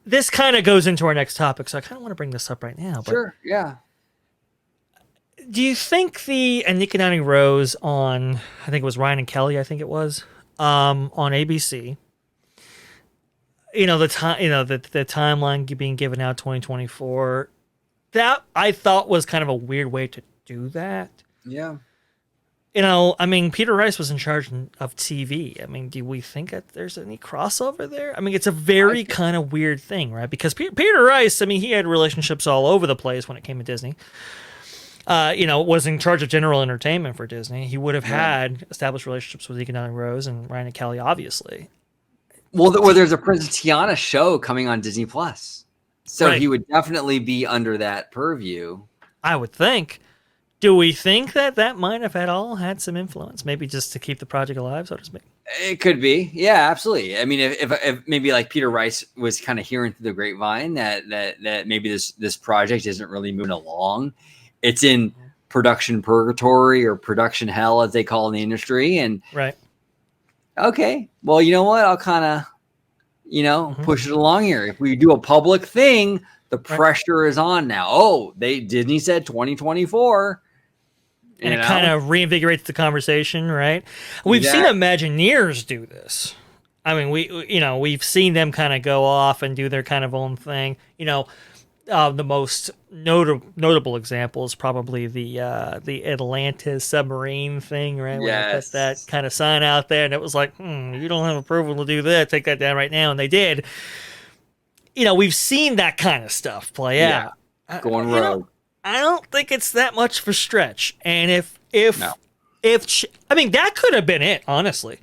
This kind of goes into our next topic, so I kind of want to bring this up right now. But sure, yeah. do you think and Nick and Annie Rose on, I think it was Ryan and Kelly, I think it was, on ABC, the timeline being given out 2024, that I thought was kind of a weird way to do that. Yeah. I mean, Peter Rice was in charge of TV. I mean, do we think that there's any crossover there? I mean, it's a very kind of weird thing, right? Because Peter Rice, I mean, he had relationships all over the place when it came to Disney. Was in charge of general entertainment for Disney. He would have had established relationships with Economic Rose and Ryan and Kelly, obviously. Well, there's a Princess Tiana show coming on Disney Plus, so he would definitely be under that purview. I would think. Do we think that might have had some influence, maybe just to keep the project alive, so to speak? It could be, yeah, absolutely. I mean, if maybe like Peter Rice was kind of hearing through the grapevine that maybe this project isn't really moving along. It's in production purgatory or production hell, as they call it in the industry. And okay, well, you know what? I'll kind of, push it along here. If we do a public thing, the pressure is on now. Oh, Disney said 2024. And it kind of reinvigorates the conversation, right? We've seen Imagineers do this. I mean, we've seen them kind of go off and do their kind of own thing. The most notable example is probably the Atlantis submarine thing, right? Where they put that kind of sign out there, and it was like, you don't have approval to do that. Take that down right now, and they did. We've seen that kind of stuff play out. Going rogue. I don't think it's that much of a stretch. And if I mean, that could have been it, honestly.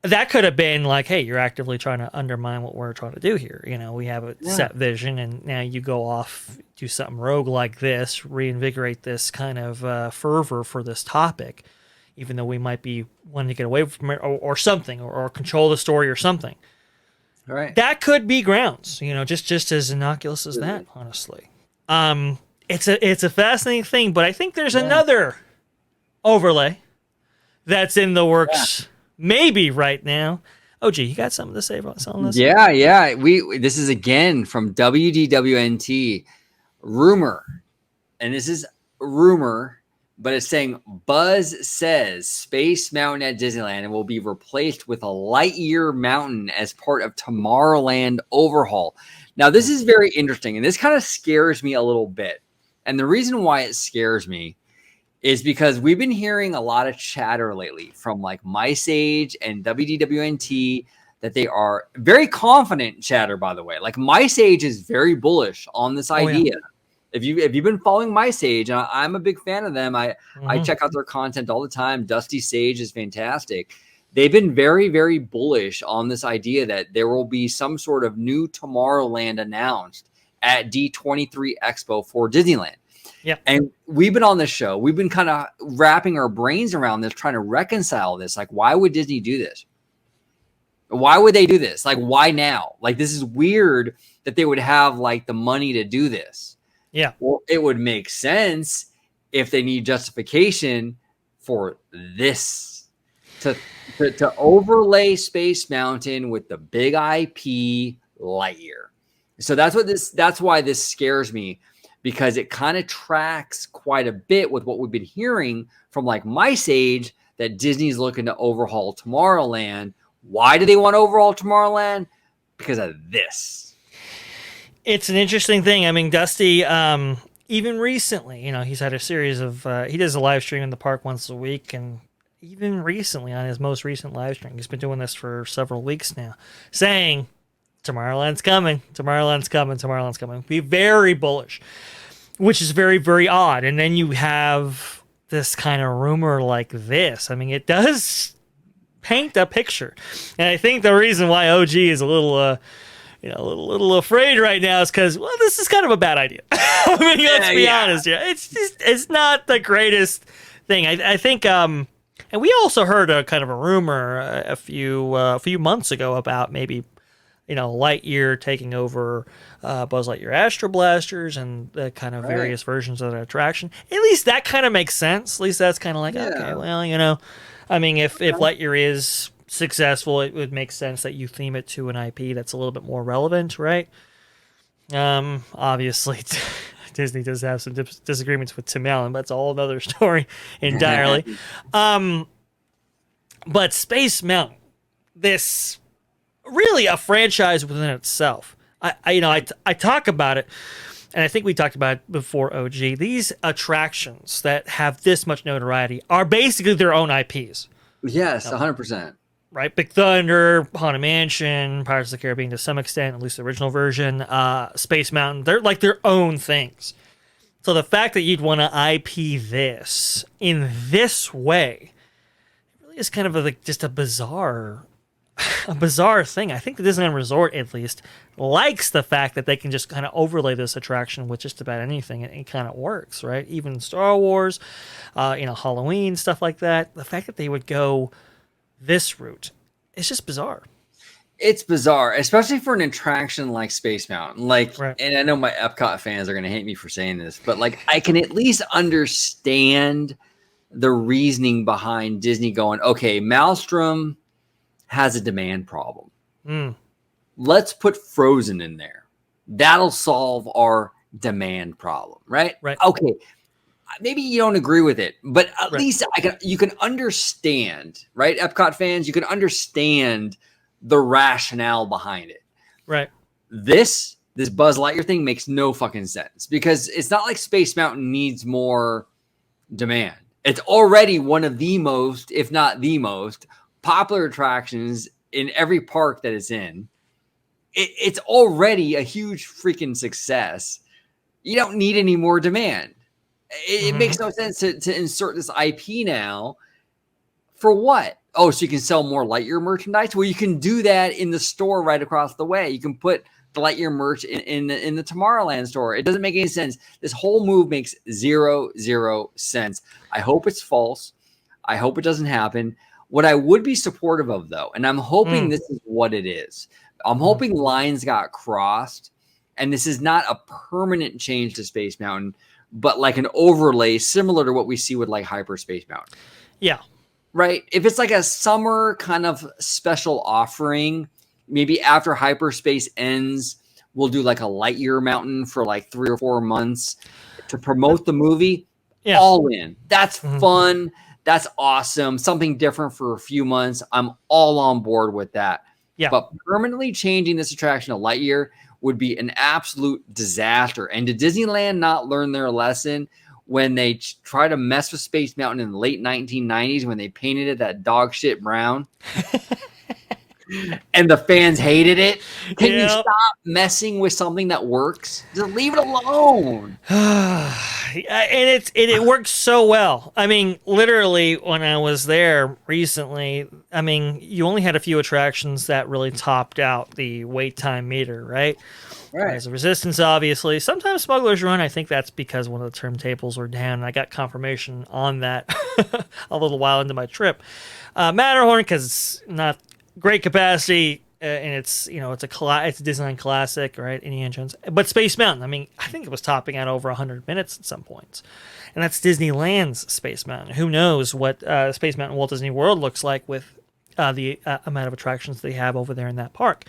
That could have been like, hey, you're actively trying to undermine what we're trying to do here. We have a set vision, and now you go off, do something rogue like this, reinvigorate this kind of fervor for this topic, even though we might be wanting to get away from it or something, or control the story or something. All right. That could be grounds, just as innocuous as that, honestly. It's a fascinating thing, but I think there's another overlay that's in the works. Maybe right now. Oh, gee, you got something to say about some of this? Yeah. This is again from WDWNT rumor, and this is rumor, but it's saying Buzz says Space Mountain at Disneyland will be replaced with a Lightyear Mountain as part of Tomorrowland overhaul. Now, this is very interesting, and this kind of scares me a little bit. And the reason why it scares me is because we've been hearing a lot of chatter lately from like Mice Age and WDWNT that they are very confident chatter, by the way. Like Mice Age is very bullish on this idea. If you've been following Mice Age, and I'm a big fan of them. I check out their content all the time. Dusty Sage is fantastic. They've been very, very bullish on this idea that there will be some sort of new Tomorrowland announced at D23 Expo for Disneyland. Yeah. And we've been on this show. We've been kind of wrapping our brains around this, trying to reconcile this. Like, why would Disney do this? Why would they do this? Like, why now? Like, this is weird that they would have like the money to do this. Yeah. Well, it would make sense if they need justification for this to overlay Space Mountain with the big IP Lightyear. So that's why this scares me, because it kind of tracks quite a bit with what we've been hearing from like Mice Age, that Disney's looking to overhaul Tomorrowland. Why do they want to overhaul Tomorrowland? Because of this. It's an interesting thing. I mean, Dusty, even recently, he's had a series of, he does a live stream in the park once a week. And even recently on his most recent live stream, he's been doing this for several weeks now, saying, Tomorrowland's coming. Tomorrowland's coming. Tomorrowland's coming. Be very bullish. which is very, very odd. And then you have this kind of rumor like this. I mean, it does paint a picture. And I think the reason why OG is a little, a little afraid right now is because, well, this is kind of a bad idea. I mean, let's be honest here. It's not the greatest thing. I think, and we also heard a kind of a rumor a few months ago about maybe, Lightyear taking over Buzz Lightyear Astro Blasters and the kind of various versions of the attraction. At least that kind of makes sense. At least that's kind of like, okay, well, I mean, if Lightyear is successful, it would make sense that you theme it to an IP that's a little bit more relevant, right? Obviously, Disney does have some disagreements with Tim Allen, but that's a whole other story entirely. But Space Mountain, this really a franchise within itself. I talk about it, and I think we talked about it before, OG. These attractions that have this much notoriety are basically their own IPs. Yes, 100%. Right? Big Thunder, Haunted Mansion, Pirates of the Caribbean to some extent, at least the original version, Space Mountain, they're like their own things. So the fact that you'd want to IP this in this way, it really is kind of just a bizarre thing. I think the Disneyland Resort, at least, likes the fact that they can just kind of overlay this attraction with just about anything, and it kind of works, right? Even Star Wars, Halloween, stuff like that. The fact that they would go this route, it's just bizarre. It's bizarre, especially for an attraction like Space Mountain. And I know my Epcot fans are going to hate me for saying this, but I can at least understand the reasoning behind Disney going, okay, Maelstrom has a demand problem. Let's put Frozen in there. That'll solve our demand problem, right? Right. Okay. Maybe you don't agree with it, but at least you can understand, right? Epcot fans, you can understand the rationale behind it. Right. This Buzz Lightyear thing makes no fucking sense because it's not like Space Mountain needs more demand. It's already one of the most, if not the most, popular attractions in every park that it's in. It's already a huge freaking success. You don't need any more demand. It makes no sense to insert this IP now. For what? Oh, so you can sell more Lightyear merchandise? Well, you can do that in the store right across the way. You can put the Lightyear merch in the Tomorrowland store. It doesn't make any sense. This whole move makes zero sense. I hope it's false. I hope it doesn't happen. What I would be supportive of, though, and I'm hoping this is what it is. I'm hoping lines got crossed, and this is not a permanent change to Space Mountain, but like an overlay similar to what we see with like Hyperspace Mountain. Yeah. Right? If it's like a summer kind of special offering, maybe after Hyperspace ends, we'll do like a Lightyear Mountain for like 3 or 4 months to promote the movie. Yeah. All in. That's fun. That's awesome. Something different for a few months. I'm all on board with that. Yeah. But permanently changing this attraction to Lightyear would be an absolute disaster. And did Disneyland not learn their lesson when they try to mess with Space Mountain in the late 1990s when they painted it that dog shit brown? And the fans hated it. Can you stop messing with something that works? Just leave it alone. And it works so well. I mean, literally, when I was there recently, I mean, you only had a few attractions that really topped out the wait time meter, right? Right. There's a Resistance, obviously. Sometimes Smuggler's Run. I think that's because one of the turntables were down, and I got confirmation on that a little while into my trip. Matterhorn, because it's not great capacity, and it's it's a Disneyland classic, right? Indiana Jones, but Space Mountain. I mean, I think it was topping out over 100 minutes at some points, and that's Disneyland's Space Mountain. Who knows what Space Mountain Walt Disney World looks like with the amount of attractions they have over there in that park.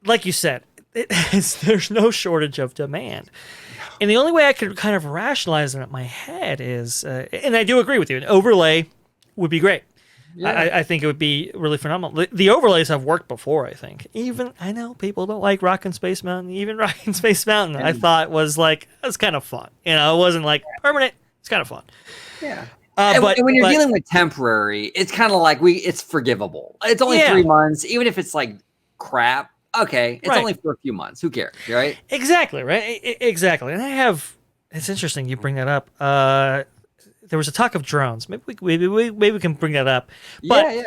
Like you said, there's no shortage of demand. And the only way I could kind of rationalize it in my head is, and I do agree with you, an overlay would be great. Yeah. I think it would be really phenomenal. The overlays have worked before, I think. Even, I know people don't like Rockin' Space Mountain. Even Rockin' Space Mountain, I thought was kind of fun. It wasn't like permanent. It's kind of fun. Yeah. But when you're dealing with temporary, it's kind of like it's forgivable. It's only 3 months. Even if it's like crap, Okay, it's only for a few months. Who cares, right? Exactly, right? Exactly. And it's interesting you bring that up. There was a talk of drones. Maybe we can bring that up. But Yeah.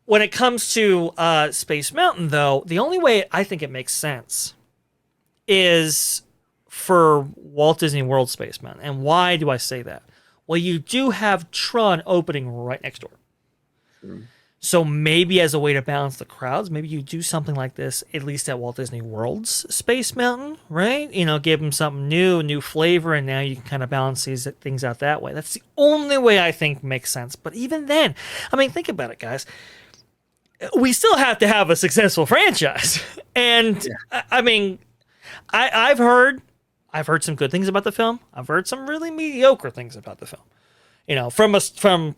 when it comes to Space Mountain, though, the only way I think it makes sense is for Walt Disney World Space Mountain. And why do I say that? Well, you do have Tron opening right next door. True. So maybe as a way to balance the crowds, maybe you do something like this, at least at Walt Disney World's Space Mountain, right? Give them something new flavor, and now you can kind of balance these things out that way. That's the only way I think makes sense. But even then, I mean, think about it, guys. We still have to have a successful franchise. And, I mean, I've heard some good things about the film. I've heard some really mediocre things about the film. From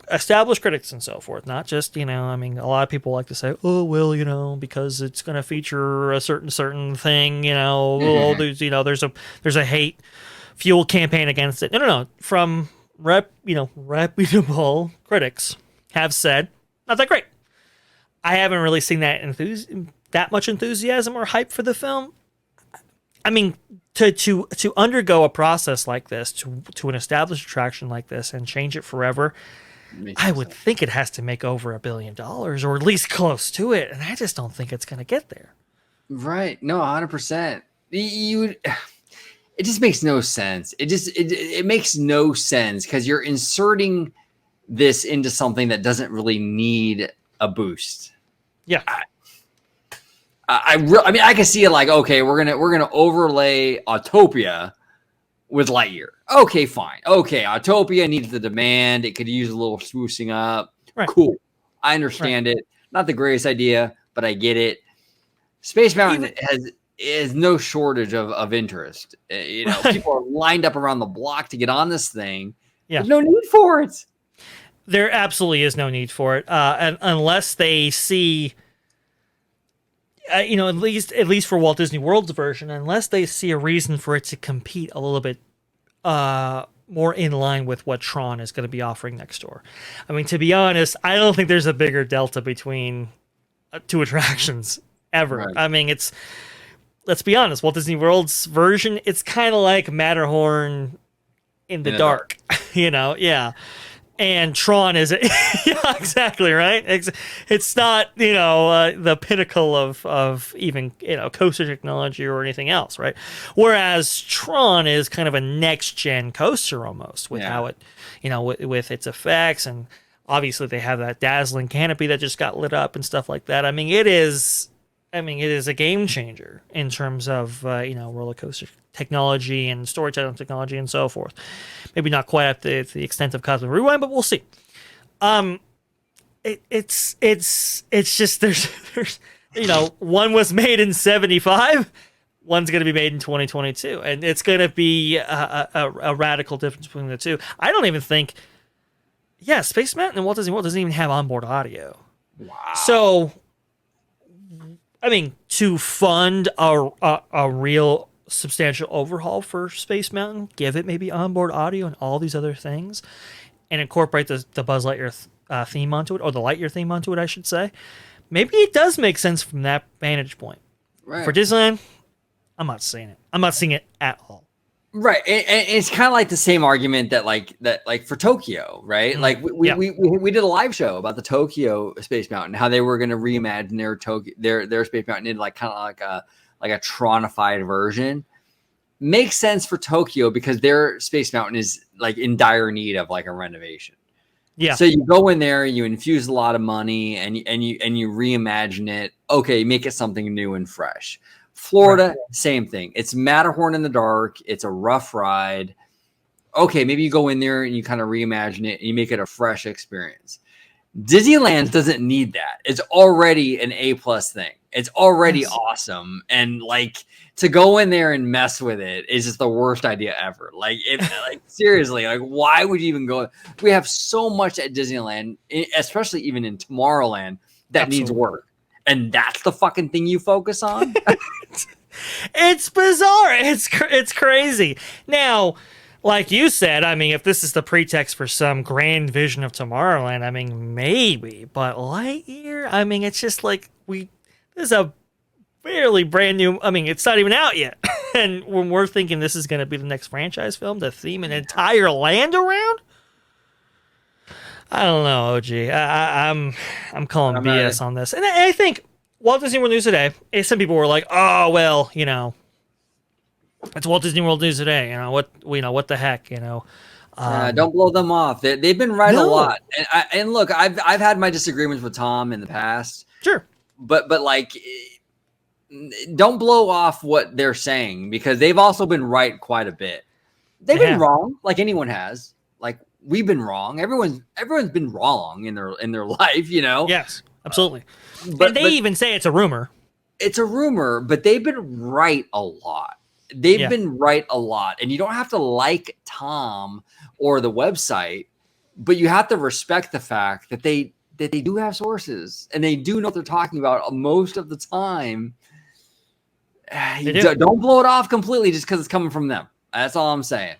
established critics and so forth, not just, I mean, a lot of people like to say, oh, well, because it's going to feature a certain thing, oh, there's a hate fuel campaign against it. No. From reputable critics have said, not that great. I haven't really seen that much enthusiasm or hype for the film. I mean, to undergo a process like this, to an established attraction like this, and change it forever, I would think it has to make over $1 billion, or at least close to it, and I just don't think it's going to get there. Right? No, 100%. It just makes no sense. It makes no sense because you're inserting this into something that doesn't really need a boost. Yeah. I mean, I can see it like, okay, we're gonna overlay Autopia with Lightyear. Okay, fine. Okay, Autopia needs the demand. It could use a little sprucing up. Right. Cool. I understand it. Not the greatest idea, but I get it. Space Mountain has no shortage of interest. People are lined up around the block to get on this thing. Yeah. There's no need for it. There absolutely is no need for it, and unless they see. At least for Walt Disney World's version, unless they see a reason for it to compete a little bit more in line with what Tron is going to be offering next door. I mean, to be honest, I don't think there's a bigger delta between two attractions ever. Right. I mean, let's be honest, Walt Disney World's version, it's kind of like Matterhorn in the dark. Yeah. And Tron is yeah, exactly, right. It's not the pinnacle of even coaster technology or anything else, right? Whereas Tron is kind of a next gen coaster almost with how it with its effects, and obviously they have that dazzling canopy that just got lit up and stuff like that. I mean, it is a game changer in terms of roller coaster technology and storytelling technology and so forth. Maybe not quite up to the extent of Cosmic Rewind, but we'll see. It's just there's one was made in 1975, one's going to be made in 2022, and it's going to be a radical difference between the two. I don't even think, Space Mountain and Walt Disney World doesn't even have onboard audio. Wow. So, I mean, to fund a real substantial overhaul for Space Mountain, give it maybe onboard audio and all these other things, and incorporate the Buzz Lightyear theme onto it, or the Lightyear theme onto it, I should say. Maybe it does make sense from that vantage point. Right. For Disneyland, I'm not seeing it. I'm not seeing it at all. Right, and it's kind of like the same argument that for Tokyo, right? Mm-hmm. Like we did a live show about the Tokyo Space Mountain, how they were going to reimagine their Space Mountain into kind of like a Tronified version. Makes sense for Tokyo because their Space Mountain is like in dire need of like a renovation. Yeah. So you go in there, you infuse a lot of money, and you reimagine it. Okay, make it something new and fresh. Florida, right. Same thing. It's Matterhorn in the dark. It's a rough ride. Okay, maybe you go in there and you kind of reimagine it and you make it a fresh experience. Disneyland doesn't need that. It's already an A+ thing. It's already awesome. And like to go in there and mess with it is just the worst idea ever. Like seriously, like why would you even go? We have so much at Disneyland, especially even in Tomorrowland, that needs work. And that's the fucking thing you focus on? It's bizarre. It's crazy. Now, like you said, I mean, if this is the pretext for some grand vision of Tomorrowland, I mean, maybe. But Lightyear, I mean, it's just like there's a fairly brand new. I mean, it's not even out yet. And when we're thinking this is going to be the next franchise film to theme an entire land around, I don't know, OG. I'm calling I'm BS on this. And I think Walt Disney World News Today, some people were like, oh, well, it's Walt Disney World News Today. What the heck, don't blow them off. They've been right a No. lot. And look, I've had my disagreements with Tom in the past. Sure. But like, don't blow off what they're saying, because they've also been right quite a bit. They've been wrong, like anyone has. Like, we've been wrong. Everyone's been wrong in their life, Yes, absolutely. But they even say it's a rumor. It's a rumor, but they've been right a lot. They've been right a lot. And you don't have to like Tom or the website, but you have to respect the fact that they do have sources and they do know what they're talking about most of the time. Don't blow it off completely just because it's coming from them. That's all I'm saying.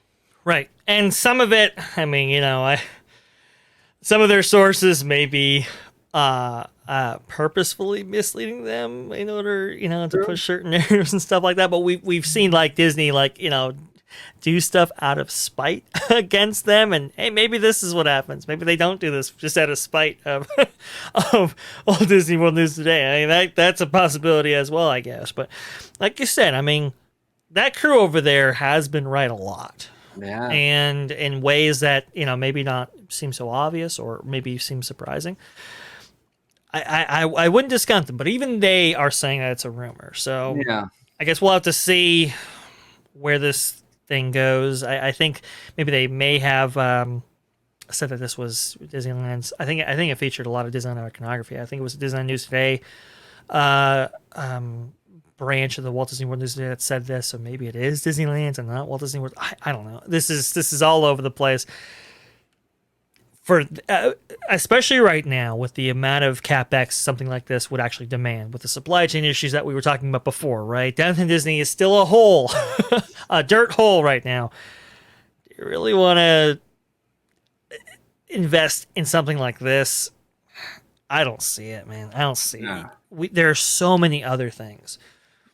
Right. And some of it, I mean, some of their sources may be purposefully misleading them in order, to push certain narratives and stuff like that. But we've seen like Disney, do stuff out of spite against them, and hey, maybe this is what happens. Maybe they don't do this just out of spite of Walt Disney World News Today. I mean, that's a possibility as well, I guess. But like you said, I mean, that crew over there has been right a lot. Yeah. And in ways that, maybe not seem so obvious or maybe seem surprising. I wouldn't discount them, but even they are saying that it's a rumor. So yeah, I guess we'll have to see where this thing goes. I think maybe they may have said that this was Disneyland's. I think it featured a lot of Disneyland iconography. I think it was Disneyland News Today branch of the Walt Disney World News Today that said this, so maybe it is Disneyland's and not Walt Disney World. I don't know. This is all over the place. For especially right now, with the amount of capex something like this would actually demand, with the supply chain issues that we were talking about before, right? Downtown Disney is still a hole, a dirt hole right now. Do you really want to invest in something like this? I don't see it, man. I don't see it. There are so many other things,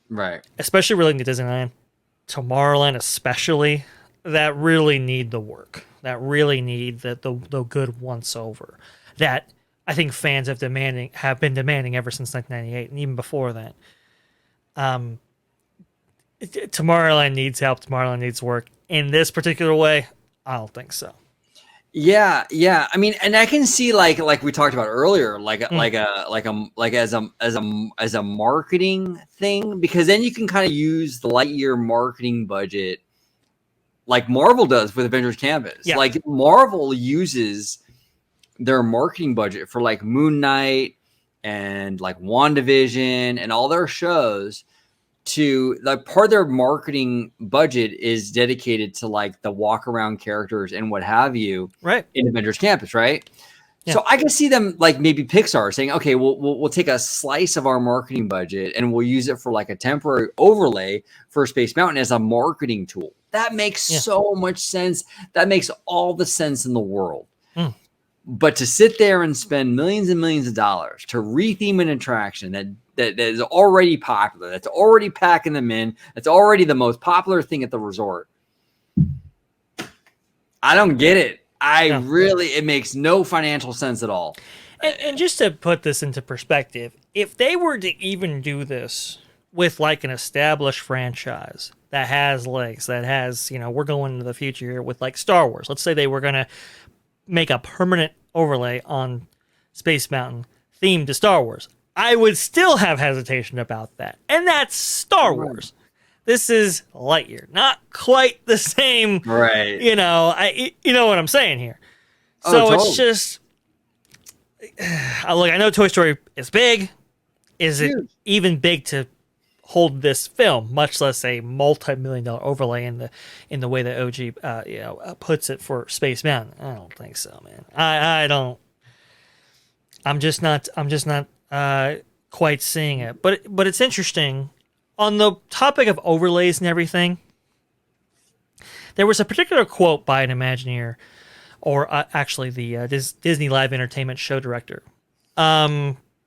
right? Especially relating to Disneyland, Tomorrowland especially, that really need the work. That really need the good once over. That I think fans have been demanding ever since 1998 and even before that. Tomorrowland needs help. Tomorrowland needs work. In this particular way, I don't think so. Yeah. I mean, and I can see like we talked about earlier, as a marketing thing, because then you can kind of use the Lightyear marketing budget like Marvel does with Avengers Campus. Yeah. Like Marvel uses their marketing budget for like Moon Knight and like WandaVision and all their shows to like part of their marketing budget is dedicated to like the walk around characters and what have you, right, in Avengers Campus, right? Yeah. So I can see them like maybe Pixar saying, okay, we'll take a slice of our marketing budget and we'll use it for like a temporary overlay for Space Mountain as a marketing tool. That makes so much sense. That makes all the sense in the world. But to sit there and spend millions and millions of dollars to retheme an attraction that is already popular, that's already packing them in, that's already the most popular thing at the resort, I don't get it. It makes no financial sense at all. And just to put this into perspective, if they were to even do this with like an established franchise that has legs, that has, we're going into the future here with like Star Wars. Let's say they were going to make a permanent overlay on Space Mountain themed to Star Wars. I would still have hesitation about that. And that's Star Wars. This is Lightyear. Not quite the same. Right. You know what I'm saying here. So totally. It's just, look, I know Toy Story is big. Is it even big to hold this film, much less a multi-million-dollar overlay in the way that OG puts it for Space Mountain? I don't think so, man. I don't. I'm just not quite seeing it. But it's interesting. On the topic of overlays and everything, there was a particular quote by an Imagineer, or actually the Disney Live Entertainment show director.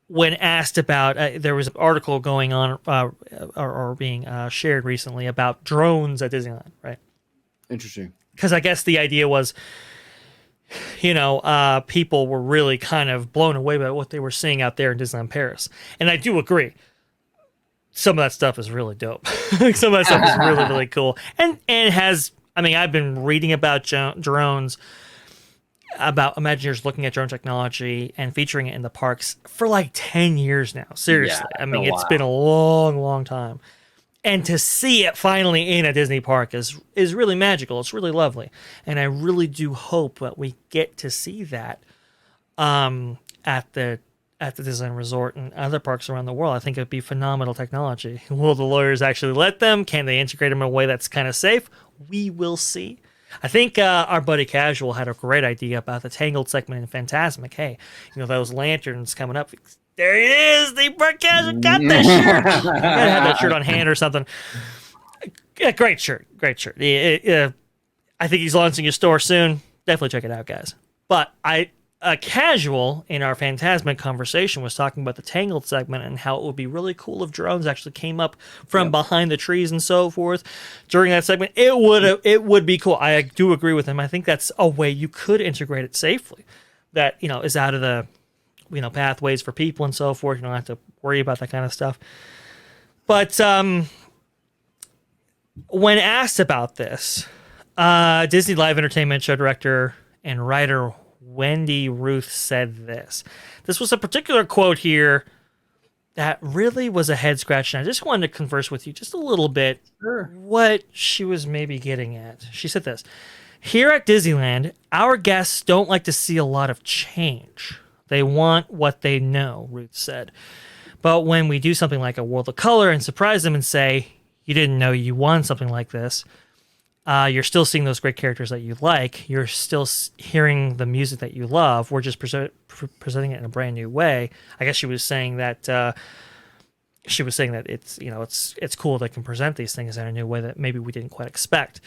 when asked about, there was an article going on or being shared recently about drones at Disneyland, right? Interesting. Because I guess the idea was, people were really kind of blown away by what they were seeing out there in Disneyland Paris. And I do agree. Some of that stuff is really dope. Some of that stuff is really, really cool. And it has, I mean, I've been reading about drones, about Imagineers looking at drone technology and featuring it in the parks for like 10 years now. Seriously. Yeah, I mean, it's been a long, long time. And to see it finally in a Disney park is really magical. It's really lovely. And I really do hope that we get to see that at the Disneyland Resort and other parks around the world. I think it would be phenomenal technology. Will the lawyers actually let them? Can they integrate them in a way that's kind of safe? We will see. I think our buddy Casual had a great idea about the Tangled segment in Fantasmic. Hey, those lanterns coming up. There it is. The Casual got that shirt. You gotta have that shirt on hand or something. Yeah, great shirt. Great shirt. I think he's launching a store soon. Definitely check it out, guys. But Casual in our Fantasmic conversation was talking about the Tangled segment and how it would be really cool if drones actually came up from behind the trees and so forth during that segment. It would be cool. I do agree with him. I think that's a way you could integrate it safely. That is out of the pathways for people and so forth. You don't have to worry about that kind of stuff. But when asked about this, Disney Live Entertainment show director and writer Wendy Ruth said this. This was a particular quote here that really was a head scratch, and I just wanted to converse with you just a little bit what she was maybe getting at. She said this: "Here at Disneyland, our guests don't like to see a lot of change. They want what they know," Ruth said. "But when we do something like a World of Color and surprise them and say, you didn't know you won something like this, you're still seeing those great characters that you like. You're still hearing the music that you love. We're just presenting it in a brand new way." I guess she was saying that it's cool they can present these things in a new way that maybe we didn't quite expect.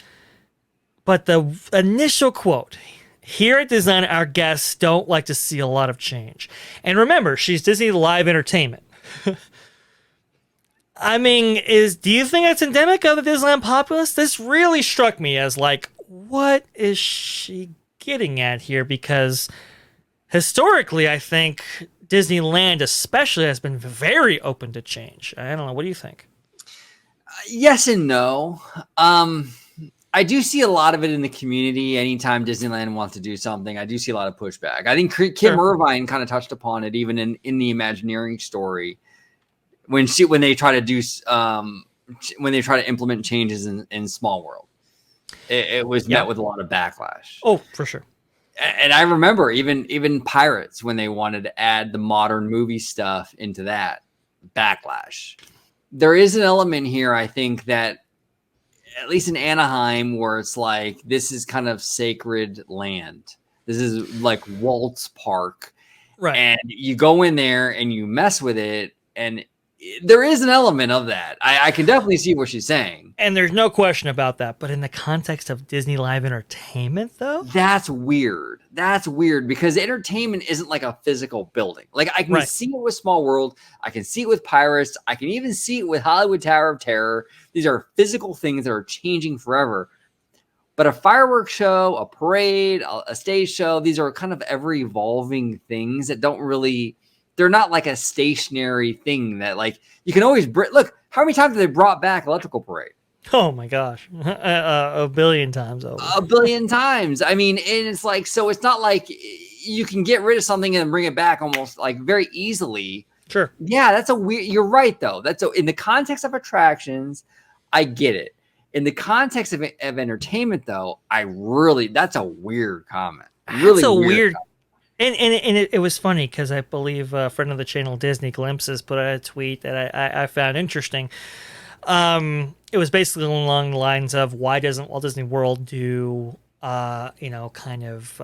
But the initial quote, "Here at Disneyland, our guests don't like to see a lot of change." And remember, she's Disney Live Entertainment. I mean, do you think that's endemic of the Disneyland populace? This really struck me as like, what is she getting at here? Because historically, I think Disneyland especially has been very open to change. I don't know. What do you think? Yes and no. I do see a lot of it in the community. Anytime Disneyland wants to do something, I do see a lot of pushback. I think Kim Irvine kind of touched upon it even in the Imagineering story. When they try to implement changes in Small World, it was met with a lot of backlash. Oh, for sure. And I remember even Pirates, when they wanted to add the modern movie stuff into that, backlash. There is an element here, I think, that at least in Anaheim, where it's like, this is kind of sacred land. This is like Walt's park. Right. And you go in there and you mess with it, and there is an element of that. I can definitely see what she's saying. And there's no question about that. But in the context of Disney Live Entertainment, though? That's weird. That's weird because entertainment isn't like a physical building. Like, I can see it with Small World. I can see it with Pirates. I can even see it with Hollywood Tower of Terror. These are physical things that are changing forever. But a fireworks show, a parade, a stage show, these are kind of ever-evolving things that don't really... They're not like a stationary thing that, like, you can always look. How many times have they brought back Electrical Parade? Oh my gosh, a billion times over. A billion times. I mean, and it's like, so it's not like you can get rid of something and bring it back almost like very easily. Sure. Yeah, that's a weird. You're right though. In the context of attractions, I get it. In the context of entertainment, though, that's a weird comment. Really, that's a weird. Comment. And it was funny because I believe a friend of the channel, Disney Glimpses, put out a tweet that I found interesting. It was basically along the lines of, why doesn't Walt Disney World do kind of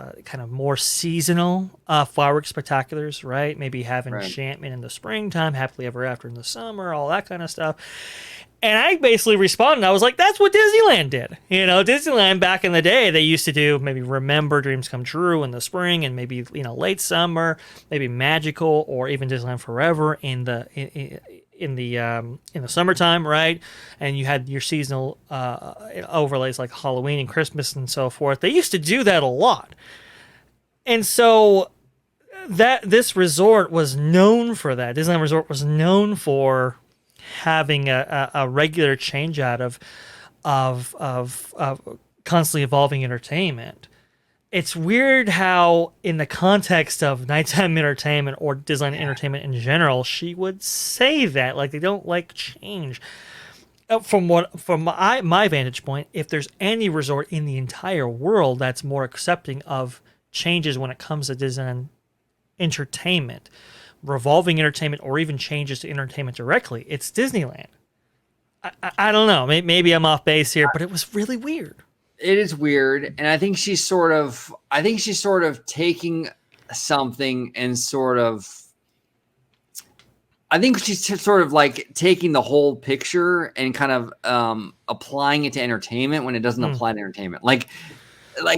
more seasonal fireworks spectaculars, right? Maybe have Enchantment in the springtime, Happily Ever After in the summer, all that kind of stuff. And I basically responded. I was like, that's what Disneyland did. You know, Disneyland back in the day, they used to do maybe Remember Dreams Come True in the spring and maybe, you know, late summer, maybe Magical or even Disneyland Forever in the summertime, right? And you had your seasonal overlays like Halloween and Christmas and so forth. They used to do that a lot. And so this resort was known for that. Disneyland Resort was known for having a regular change out of constantly evolving entertainment. It's weird how, in the context of nighttime entertainment or Disneyland entertainment in general, she would say that like they don't like change. From my vantage point, if there's any resort in the entire world that's more accepting of changes when it comes to Disneyland entertainment, revolving entertainment, or even changes to entertainment directly, it's Disneyland. I don't know. Maybe I'm off base here, but it was really weird. It is weird, and I think she's sort of taking something and I think she's sort of like taking the whole picture and kind of applying it to entertainment when it doesn't apply to entertainment. Like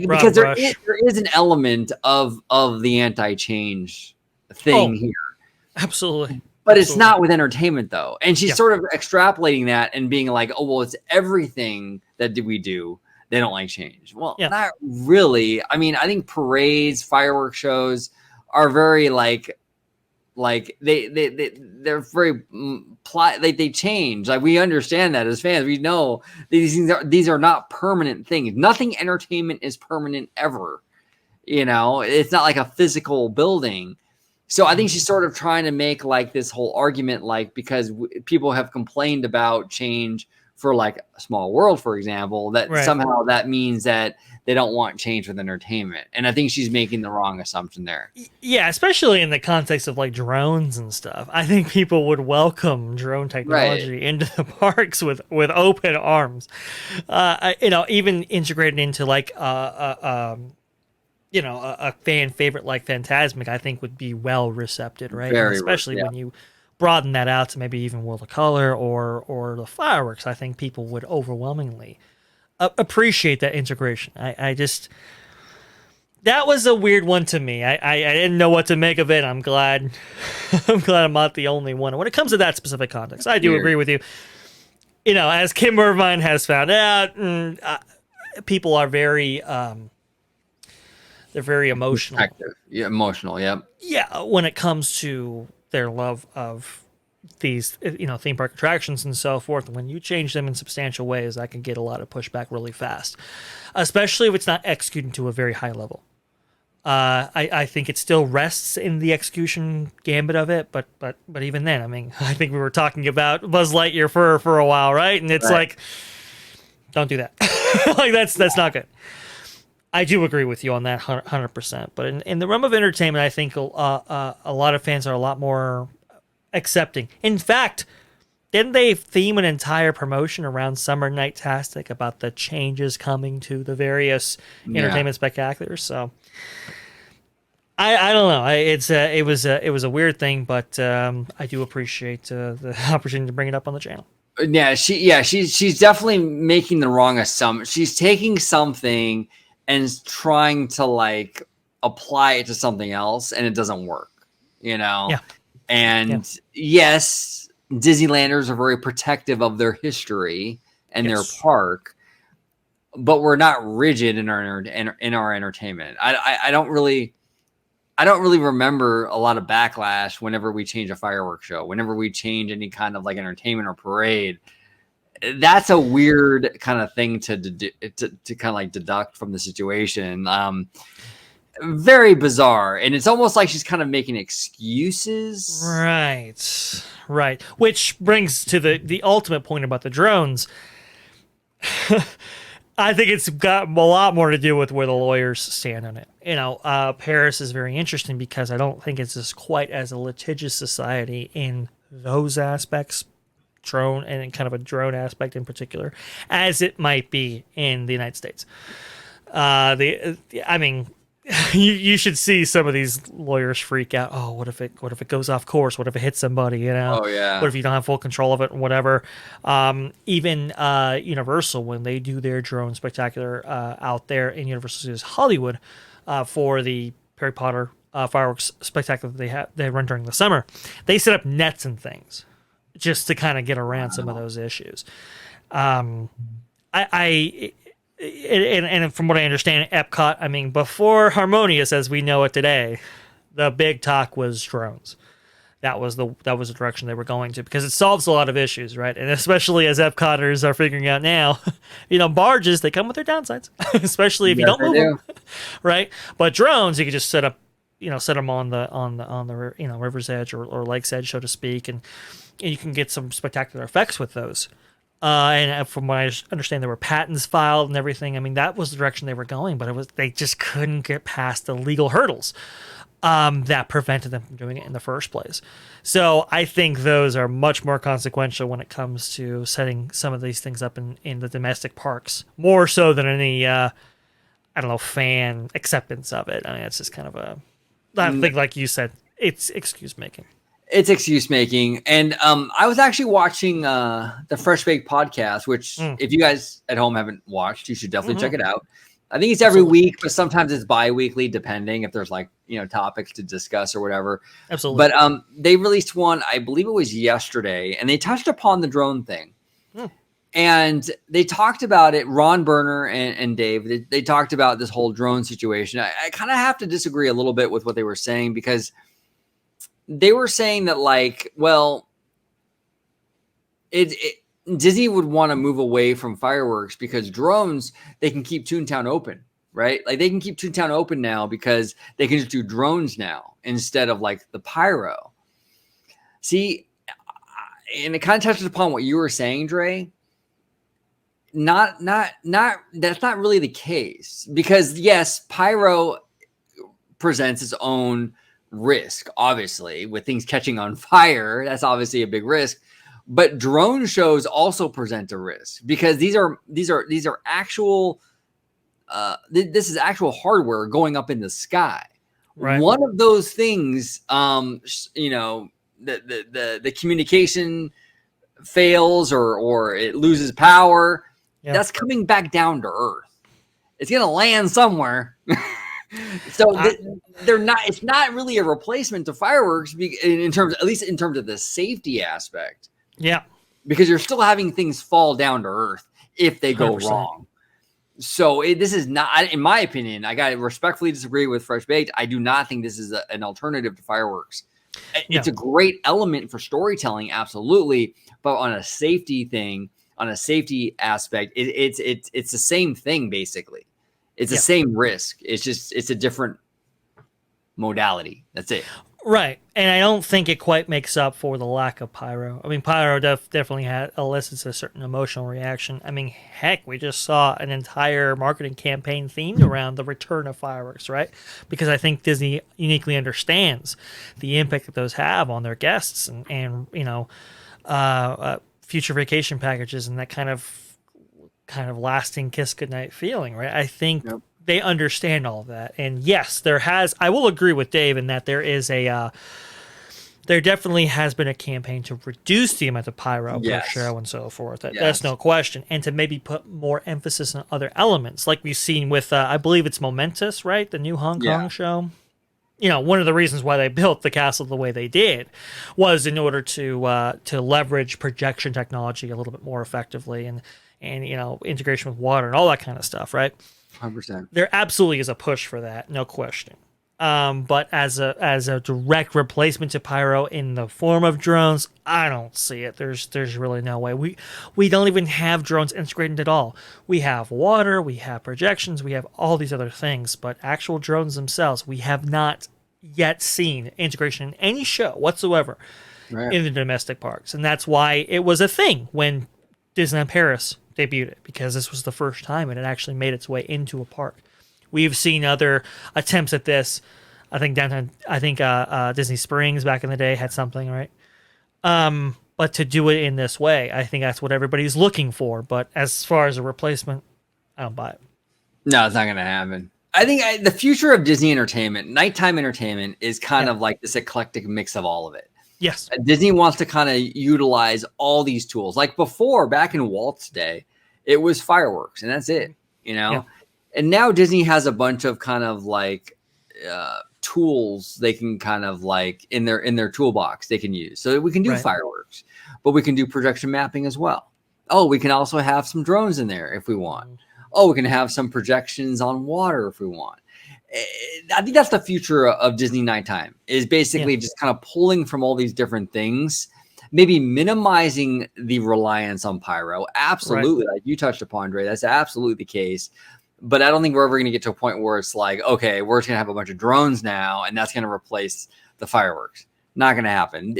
because there is an element of the anti-change thing here. Absolutely. But it's not with entertainment, though. And she's sort of extrapolating that and being like, oh, well, it's everything that we do. They don't like change. Well, not really. I mean, I think parades, fireworks shows are very they're very they change. Like, we understand that as fans. We know these are not permanent things. Nothing entertainment is permanent ever. You know, it's not like a physical building. So I think she's sort of trying to make like this whole argument, like, because people have complained about change for like a Small World, for example, that somehow that means that they don't want change with entertainment. And I think she's making the wrong assumption there. Yeah, especially in the context of like drones and stuff. I think people would welcome drone technology into the parks with open arms. You know, even integrated into like you know, a fan favorite like Fantasmic, I think would be well received, right? Especially when you broaden that out to maybe even World of Color or the fireworks. I think people would overwhelmingly appreciate that integration. I just, that was a weird one to me. I didn't know what to make of it. I'm glad I'm not the only one. When it comes to that specific context, I do agree with you. You know, as Kim Irvine has found out, people are very they're very emotional. Yeah, emotional, Yeah, when it comes to their love of these, you know, theme park attractions and so forth. When you change them in substantial ways, that can get a lot of pushback really fast, especially if it's not executed to a very high level. I think it still rests in the execution gambit of it, but even then, I mean, I think we were talking about Buzz Lightyear for a while, right? And it's like, don't do that. Like, that's not good. I do agree with you on that 100%. But in the realm of entertainment, I think a lot of fans are a lot more accepting. In fact, didn't they theme an entire promotion around Summer Night-tastic about the changes coming to the various entertainment spectaculars? So I don't know. It was a weird thing, but I do appreciate the opportunity to bring it up on the channel. Yeah, she's definitely making the wrong assumption. She's taking something and trying to like apply it to something else, and it doesn't work, you know? Yeah. And yes, Disneylanders are very protective of their history and their park, but we're not rigid in our entertainment. I don't really remember a lot of backlash whenever we change a fireworks show, whenever we change any kind of like entertainment or parade. That's a weird kind of thing to kind of like deduct from the situation. Very bizarre. And it's almost like she's kind of making excuses. Right. Which brings to the ultimate point about the drones. I think it's got a lot more to do with where the lawyers stand on it. You know, Paris is very interesting because I don't think it's as quite as a litigious society in those aspects, drone and kind of a drone aspect in particular, as it might be in the United States. I mean, you should see some of these lawyers freak out. Oh, what if it goes off course? What if it hits somebody? You know, Oh yeah. what if you don't have full control of it and whatever? Even Universal, when they do their drone spectacular out there in Universal Studios Hollywood for the Harry Potter fireworks spectacular that they run during the summer, they set up nets and things just to kind of get around some of those issues. And from what I understand, Epcot, I mean, before Harmonious as we know it today, the big talk was drones. That was the direction they were going to, because it solves a lot of issues, right? And especially as Epcoters are figuring out now, barges, they come with their downsides, especially if you don't move them, right? But drones, you can just set them on the river's edge or lake's edge, so to speak, and you can get some spectacular effects with those. And from what I understand, there were patents filed and everything. I mean, that was the direction they were going, but they just couldn't get past the legal hurdles that prevented them from doing it in the first place. So I think those are much more consequential when it comes to setting some of these things up in the domestic parks, more so than any, fan acceptance of it. I mean, it's just kind of I think, like you said, it's excuse making. It's excuse making. And I was actually watching the Fresh Baked podcast, which if you guys at home haven't watched, you should definitely check it out. I think it's every week, but sometimes it's bi-weekly, depending if there's topics to discuss or whatever. Absolutely. But they released one, I believe it was yesterday, and they touched upon the drone thing. And they talked about it, Ron Berner and Dave, they talked about this whole drone situation. I kind of have to disagree a little bit with what they were saying, because they were saying that, Disney would want to move away from fireworks because drones, they can keep Toontown open, right? Like, they can keep Toontown open now because they can just do drones now instead of the pyro. See, and it kind of touches upon what you were saying, Dre. Not that's not really the case, because yes, pyro presents its own risk, obviously, with things catching on fire. That's obviously a big risk, but drone shows also present a risk, because these are actual this is actual hardware going up in the sky. Right. One of those things, the communication fails or it loses power. Yeah. That's coming back down to Earth. It's going to land somewhere. So they're not. It's not really a replacement to fireworks at least in terms of the safety aspect. Yeah, because you're still having things fall down to Earth if they go 100%. Wrong. So this is not, in my opinion. I got to respectfully disagree with Fresh Baked. I do not think this is an alternative to fireworks. It's a great element for storytelling, absolutely, but on a safety thing, on a safety aspect, it's the same thing basically. It's the same risk. It's a different modality. That's it. Right. And I don't think it quite makes up for the lack of pyro. I mean, pyro definitely elicits a certain emotional reaction. I mean, heck, we just saw an entire marketing campaign themed around the return of fireworks, right? Because I think Disney uniquely understands the impact that those have on their guests and future vacation packages and that kind of lasting kiss goodnight feeling, right? I think they understand all of that. And yes, I will agree with Dave in that there definitely has been a campaign to reduce the amount of pyro per show and so forth. That's no question. And to maybe put more emphasis on other elements, like we've seen with, I believe it's Momentous, right? The new Hong Kong show. One of the reasons why they built the castle the way they did was in order to leverage projection technology a little bit more effectively and integration with water and all that kind of stuff, right? 100%. There absolutely is a push for that, no question. But as a direct replacement to pyro in the form of drones, I don't see it. There's really no way. We don't even have drones integrated at all. We have water, we have projections, we have all these other things, but actual drones themselves, we have not yet seen integration in any show whatsoever in the domestic parks. And that's why it was a thing when Disneyland Paris debuted it, because this was the first time it had actually made its way into a park. We've seen other attempts at this. I think Disney Springs back in the day had something, right? But to do it in this way, I think that's what everybody's looking for. But as far as a replacement, I don't buy it. No, it's not going to happen. I think the future of Disney entertainment, nighttime entertainment, is kind of like this eclectic mix of all of it. Yes. Disney wants to kind of utilize all these tools. Like before, back in Walt's day, it was fireworks and that's it, you know? Yeah. And now Disney has a bunch of kind of like tools they can kind of like in their toolbox they can use. So we can do fireworks, but we can do projection mapping as well. Oh, we can also have some drones in there if we want. Oh, we can have some projections on water if we want. I think that's the future of Disney nighttime, is basically just kind of pulling from all these different things, maybe minimizing the reliance on pyro. Absolutely. Like you touched upon, Dre, that's absolutely the case. But I don't think we're ever going to get to a point where it's like, okay, we're just going to have a bunch of drones now, and that's going to replace the fireworks. Not going to happen.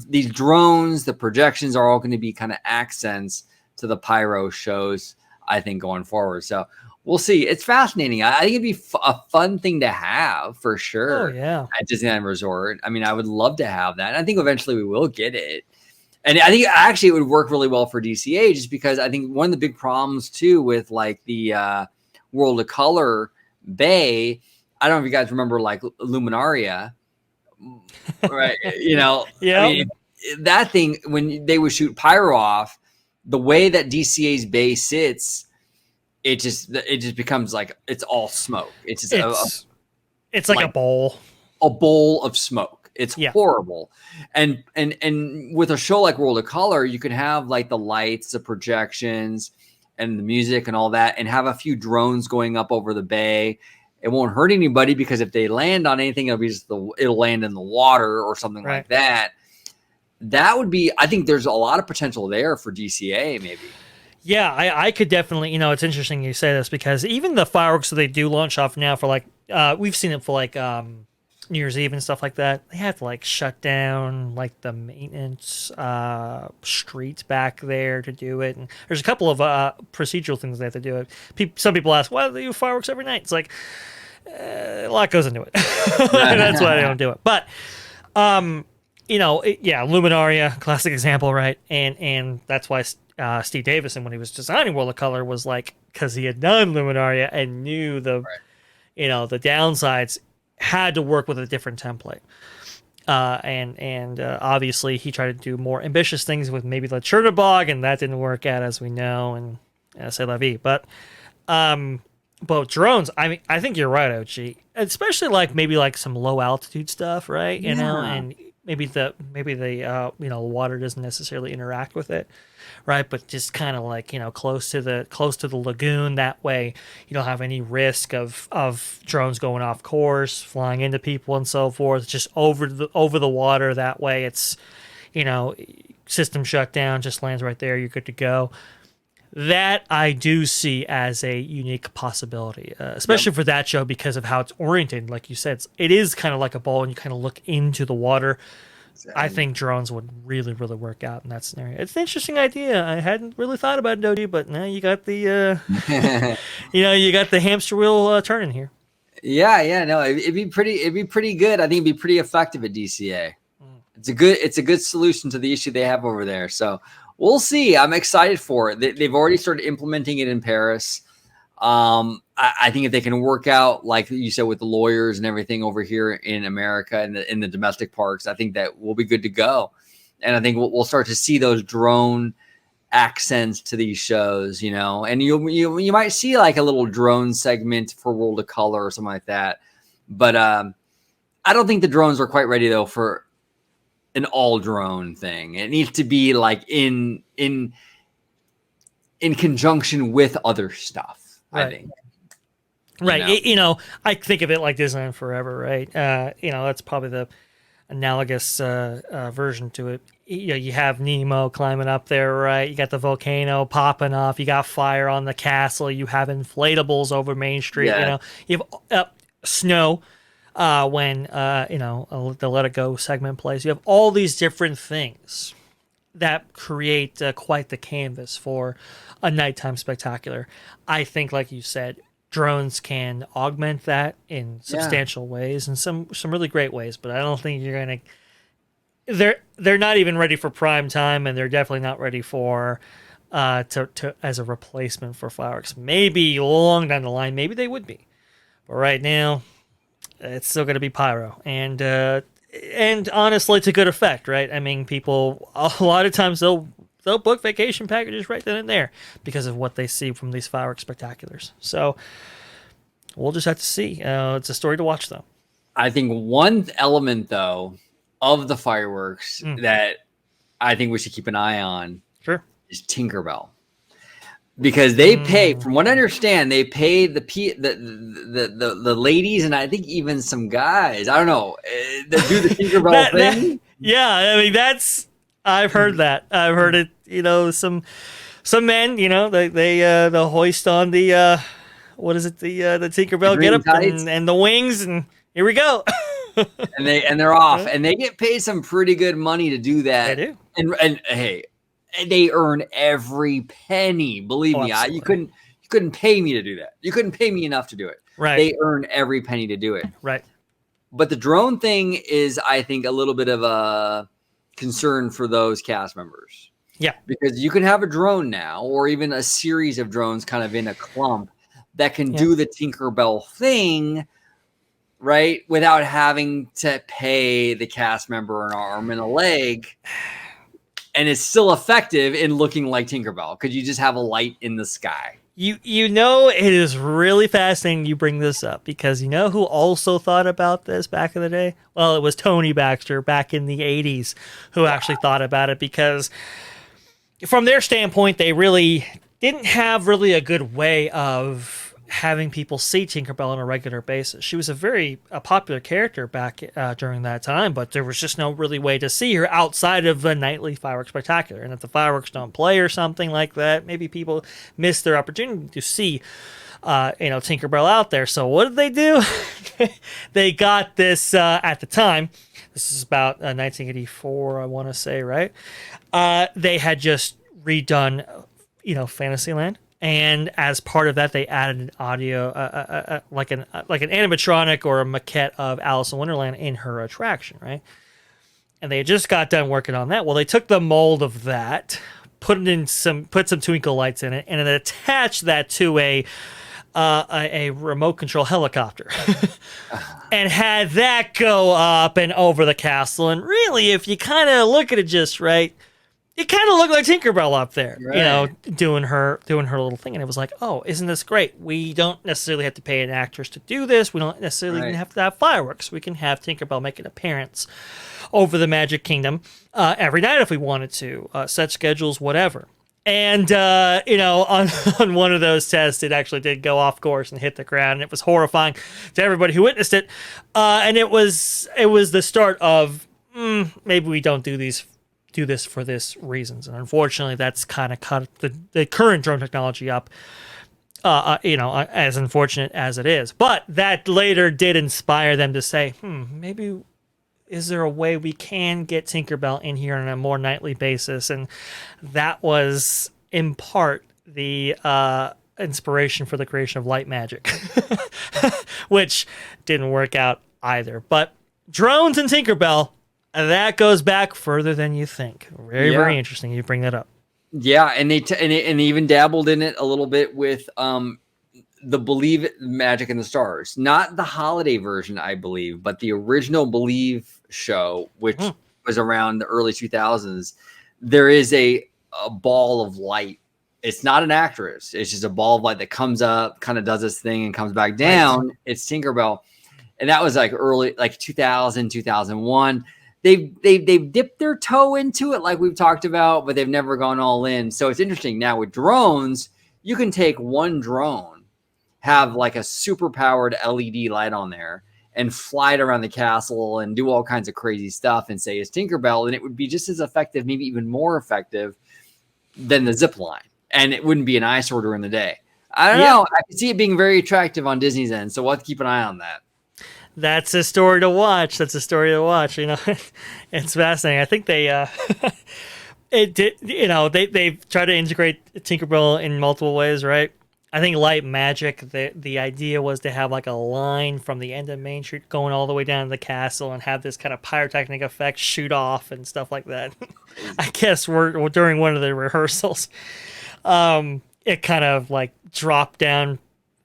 These drones, the projections are all going to be kind of accents to the pyro shows, I think, going forward. So we'll see. It's fascinating. I think it'd be a fun thing to have for sure. Oh, yeah. At Disneyland Resort. I mean, I would love to have that. And I think eventually we will get it. And I think actually it would work really well for DCA, just because I think one of the big problems too with like the World of Color Bay, I don't know if you guys remember like Luminaria, right? You know, I mean, that thing, when they would shoot pyro off, the way that DCA's bay sits, it just becomes like it's all smoke. It's just it's like a bowl of smoke. It's horrible. And with a show like World of Color, you can have like the lights, the projections, and the music and all that, and have a few drones going up over the bay. It won't hurt anybody, because if they land on anything, it'll land in the water or something like that. That would be, I think there's a lot of potential there for DCA maybe. Yeah, I could definitely, it's interesting you say this, because even the fireworks that they do launch off now for like, we've seen it for like New Year's Eve and stuff like that. They have to like shut down like the maintenance streets back there to do it. And there's a couple of procedural things they have to do it. Some people ask, why do they do fireworks every night? It's like, a lot goes into it. That's why they don't do it. But, Luminaria, classic example, right? And that's why Steve Davison, when he was designing World of Color, was like, because he had done Luminaria and knew the downsides, had to work with a different template. And obviously he tried to do more ambitious things with maybe the Chernobog, and that didn't work out, as we know, and c'est la vie. But drones, I mean, I think you're right, Ochi. Especially like maybe like some low altitude stuff, right? You know, and maybe the water doesn't necessarily interact with it, right? But just kind of like, close to the lagoon. That way you don't have any risk of drones going off course, flying into people and so forth. Just over the water. That way it's, system shut down, just lands right there. You're good to go. That I do see as a unique possibility, especially for that show, because of how it's oriented. Like you said, it is kind of like a bowl, and you kind of look into the water. Exactly. I think drones would really, really work out in that scenario. It's an interesting idea. I hadn't really thought about it, Dodie, but now you got the, you got the hamster wheel turning here. Yeah, no, it'd be pretty good. I think it'd be pretty effective at DCA. It's a good solution to the issue they have over there. So we'll see. I'm excited for it. They've already started implementing it in Paris. I think if they can work out, like you said, with the lawyers and everything over here in America and in the domestic parks, I think that we'll be good to go. And I think we'll start to see those drone accents to these shows, and you might see like a little drone segment for World of Color or something like that. But I don't think the drones are quite ready though for an all drone thing. It needs to be like in conjunction with other stuff, right. I think. Right. I think of it like Disneyland Forever, right? That's probably the analogous version to it. You have Nemo climbing up there, right? You got the volcano popping off. You got fire on the castle. You have inflatables over Main Street. Yeah. You have snow when the Let It Go segment plays. You have all these different things that create quite the canvas for a nighttime spectacular. I think, like you said, drones can augment that in substantial ways, and some really great ways. But I don't think you're gonna. They're not even ready for prime time, and they're definitely not ready for to as a replacement for fireworks. Maybe long down the line, maybe they would be. But right now, it's still going to be pyro, and honestly, to good effect, right? I mean, people a lot of times they'll book vacation packages right then and there because of what they see from these fireworks spectaculars. So we'll just have to see. It's a story to watch, though. I think one element, though, of the fireworks that I think we should keep an eye on is Tinkerbell. Because they pay, from what I understand, they pay the ladies, and I think even some guys, I don't know, that do the Tinkerbell thing. Yeah, I mean, I've heard that. I've heard it, some men, they'll hoist on the, what is it, the Tinkerbell get up and the wings, and here we go. and they're off, and they get paid some pretty good money to do that. They do. And hey, they earn every penny. Believe me, you couldn't pay me to do that. You couldn't pay me enough to do it. Right. They earn every penny to do it. Right. But the drone thing is, I think, a little bit of a concern for those cast members. Yeah. Because you can have a drone now, or even a series of drones kind of in a clump that can do the Tinkerbell thing, right? Without having to pay the cast member an arm and a leg. And it's still effective in looking like Tinkerbell because you just have a light in the sky. It is really fascinating you bring this up because you know who also thought about this back in the day? Well, it was Tony Baxter back in the 80s who actually thought about it because from their standpoint, they really didn't have really a good way of having people see Tinkerbell on a regular basis. She was a very popular character back during that time, but there was just no really way to see her outside of the nightly fireworks spectacular. And if the fireworks don't play or something like that, maybe people miss their opportunity to see Tinkerbell out there. So what did they do? They got this at the time. This is about 1984, I want to say, right? They had just redone, Fantasyland. And as part of that, they added an audio, like an animatronic or a maquette of Alice in Wonderland in her attraction, right? And they just got done working on that. Well, they took the mold of that, put some twinkle lights in it, and then attached that to a remote control helicopter, and had that go up and over the castle. And really, if you kind of look at it just right, it kind of looked like Tinkerbell up there, right, doing her little thing. And it was like, oh, isn't this great? We don't necessarily have to pay an actress to do this. We don't necessarily even have to have fireworks. We can have Tinkerbell make an appearance over the Magic Kingdom every night if we wanted to, set schedules, whatever. And, on one of those tests, it actually did go off course and hit the ground. And it was horrifying to everybody who witnessed it. And it was the start of, maybe we don't do this for this reasons. And unfortunately, that's kind of cut the current drone technology up, as unfortunate as it is. But that later did inspire them to say, maybe is there a way we can get Tinkerbell in here on a more nightly basis? And that was, in part, the inspiration for the creation of light magic, which didn't work out either. But drones and Tinkerbell, that goes back further than you think. Very interesting. You bring that up. Yeah, and they even dabbled in it a little bit with the Believe Magic in the Stars, not the holiday version, I believe, but the original Believe show, which was around the early 2000s. There is a ball of light. It's not an actress. It's just a ball of light that comes up, kind of does this thing, and comes back down. Right. It's Tinkerbell, and that was like early, like 2000, 2001. They've dipped their toe into it, like we've talked about, but they've never gone all in. So it's interesting now with drones. You can take one drone, have like a super powered LED light on there, and fly it around the castle and do all kinds of crazy stuff and say it's Tinkerbell, and it would be just as effective, maybe even more effective than the zip line, and it wouldn't be an eyesore during the day. I don't know. I can see it being very attractive on Disney's end, so we'll have to keep an eye on that. That's a story to watch. It's fascinating. I think they they've tried to integrate Tinkerbell in multiple ways, right? I think light magic, the idea was to have like a line from the end of Main Street going all the way down to the castle and have this kind of pyrotechnic effect shoot off and stuff like that. I guess we're during one of the rehearsals, it kind of like dropped down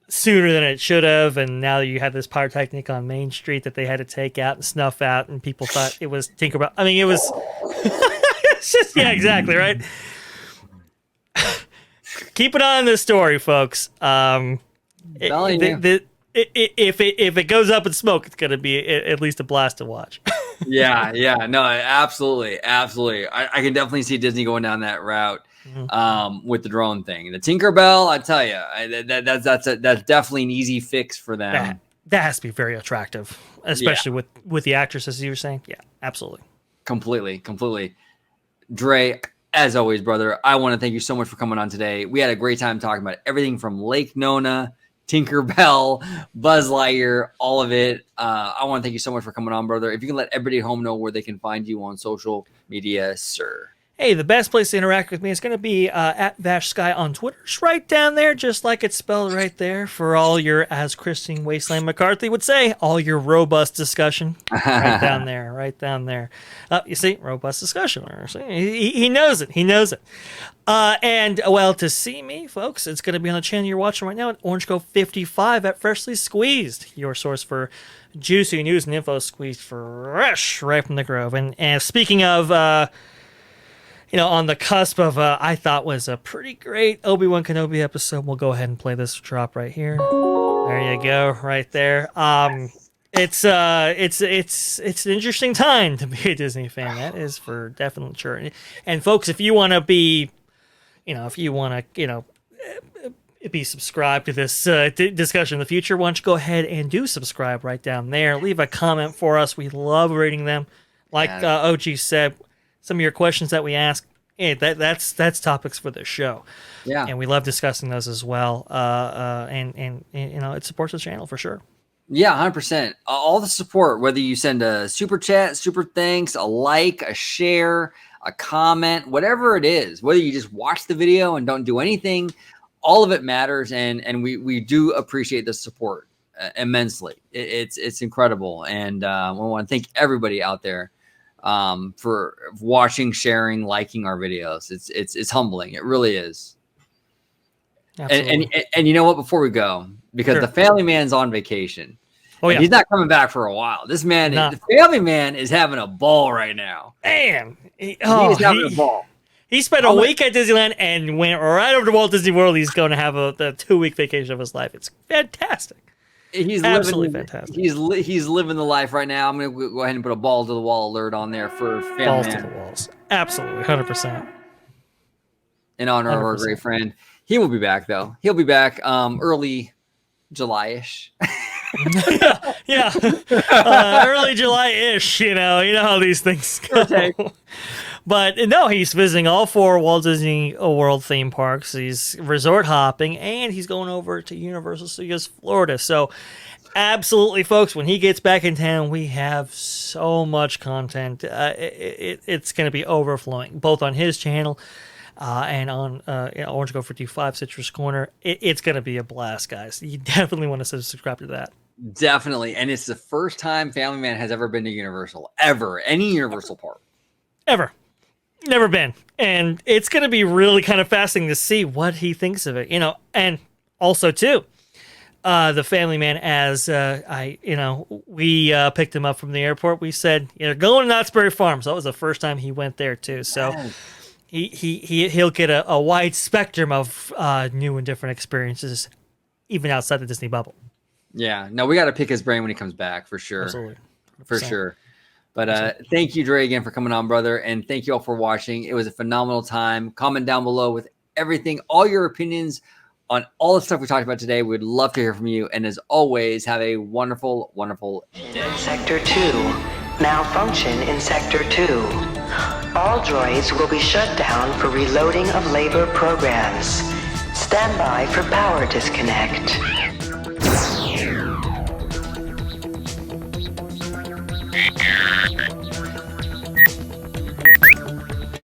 sooner than it should have, and now you have this pyrotechnic on Main Street that they had to take out and snuff out, and people thought it was Tinkerbell. I mean, it was it's just, yeah, exactly, right? Keep it on this story, folks. If it goes up in smoke, it's going to be at least a blast to watch. Yeah, no, absolutely. I can definitely see Disney going down that route with the drone thing. The Tinkerbell, I tell you, that's definitely an easy fix for them. That has to be very attractive, especially with the actresses you were saying. Yeah, absolutely. Completely. Dre, as always, brother, I want to thank you so much for coming on today. We had a great time talking about everything from Lake Nona, Tinkerbell, Buzz Lightyear, all of it. I want to thank you so much for coming on, brother. If you can let everybody at home know where they can find you on social media, sir. Hey, the best place to interact with me is going to be at VashSky on Twitter. It's right down there, just like it's spelled right there, for all your, as Christine Wasteland McCarthy would say, all your robust discussion. Right down there. You see, robust discussion. He knows it. And, well, to see me, folks, it's going to be on the channel you're watching right now at Orange Grove 55 at Freshly Squeezed, your source for juicy news and info squeezed fresh right from the Grove. And speaking of... on the cusp of I thought was a pretty great Obi-Wan Kenobi episode. We'll go ahead and play this drop right here. There you go, right there. It's an interesting time to be a Disney fan. That is for definite sure. And folks, if you want to be, be subscribed to this discussion in the future, why don't you go ahead and do subscribe right down there. Leave a comment for us. We love reading them. Like OG said, some of your questions that we ask, that's topics for the show. Yeah. And we love discussing those as well. And it supports the channel for sure. Yeah, 100%. All the support, whether you send a super chat, super thanks, a like, a share, a comment, whatever it is, whether you just watch the video and don't do anything, all of it matters. And we do appreciate the support immensely. It's incredible. And I want to thank everybody out there for watching, sharing, liking our videos. It's humbling. It really is. And you know what, before we go, because the family man's on vacation. Oh yeah. He's not coming back for a while. This man, the family man is having a ball right now. Man. He is having a ball. He spent a week at Disneyland and went right over to Walt Disney World. He's going to have the 2-week vacation of his life. It's fantastic. He's absolutely fantastic. He's living the life right now. I'm going to go ahead and put a ball to the wall alert on there for family. Balls to the walls. Absolutely, 100%. In honor 100%. Of our great friend. He will be back though. He'll be back early July-ish. yeah. Early July-ish. You know how these things go. Okay. But no, he's visiting all 4 Walt Disney World theme parks. He's resort hopping, and he's going over to Universal Studios Florida. So absolutely, folks, when he gets back in town, we have so much content. It's going to be overflowing, both on his channel and on Orange Grove 55 Citrus Corner. It's going to be a blast, guys. You definitely want to subscribe to that. Definitely. And it's the first time Family Man has ever been to Universal. Ever. Any Universal park. Ever. Never been. And it's going to be really kind of fascinating to see what he thinks of it, and also too, the family man, as we picked him up from the airport, we said, going to Knott's Berry Farm. So that was the first time he went there too. So he'll get a wide spectrum of new and different experiences, even outside the Disney bubble. Yeah. No, we got to pick his brain when he comes back for sure. Absolutely. 100%. For sure. But thank you, Dre, again for coming on, brother. And thank you all for watching. It was a phenomenal time. Comment down below with everything, all your opinions on all the stuff we talked about today. We'd love to hear from you. And as always, have a wonderful, wonderful day. Sector 2. Malfunction in Sector 2. All droids will be shut down for reloading of labor programs. Stand by for power disconnect.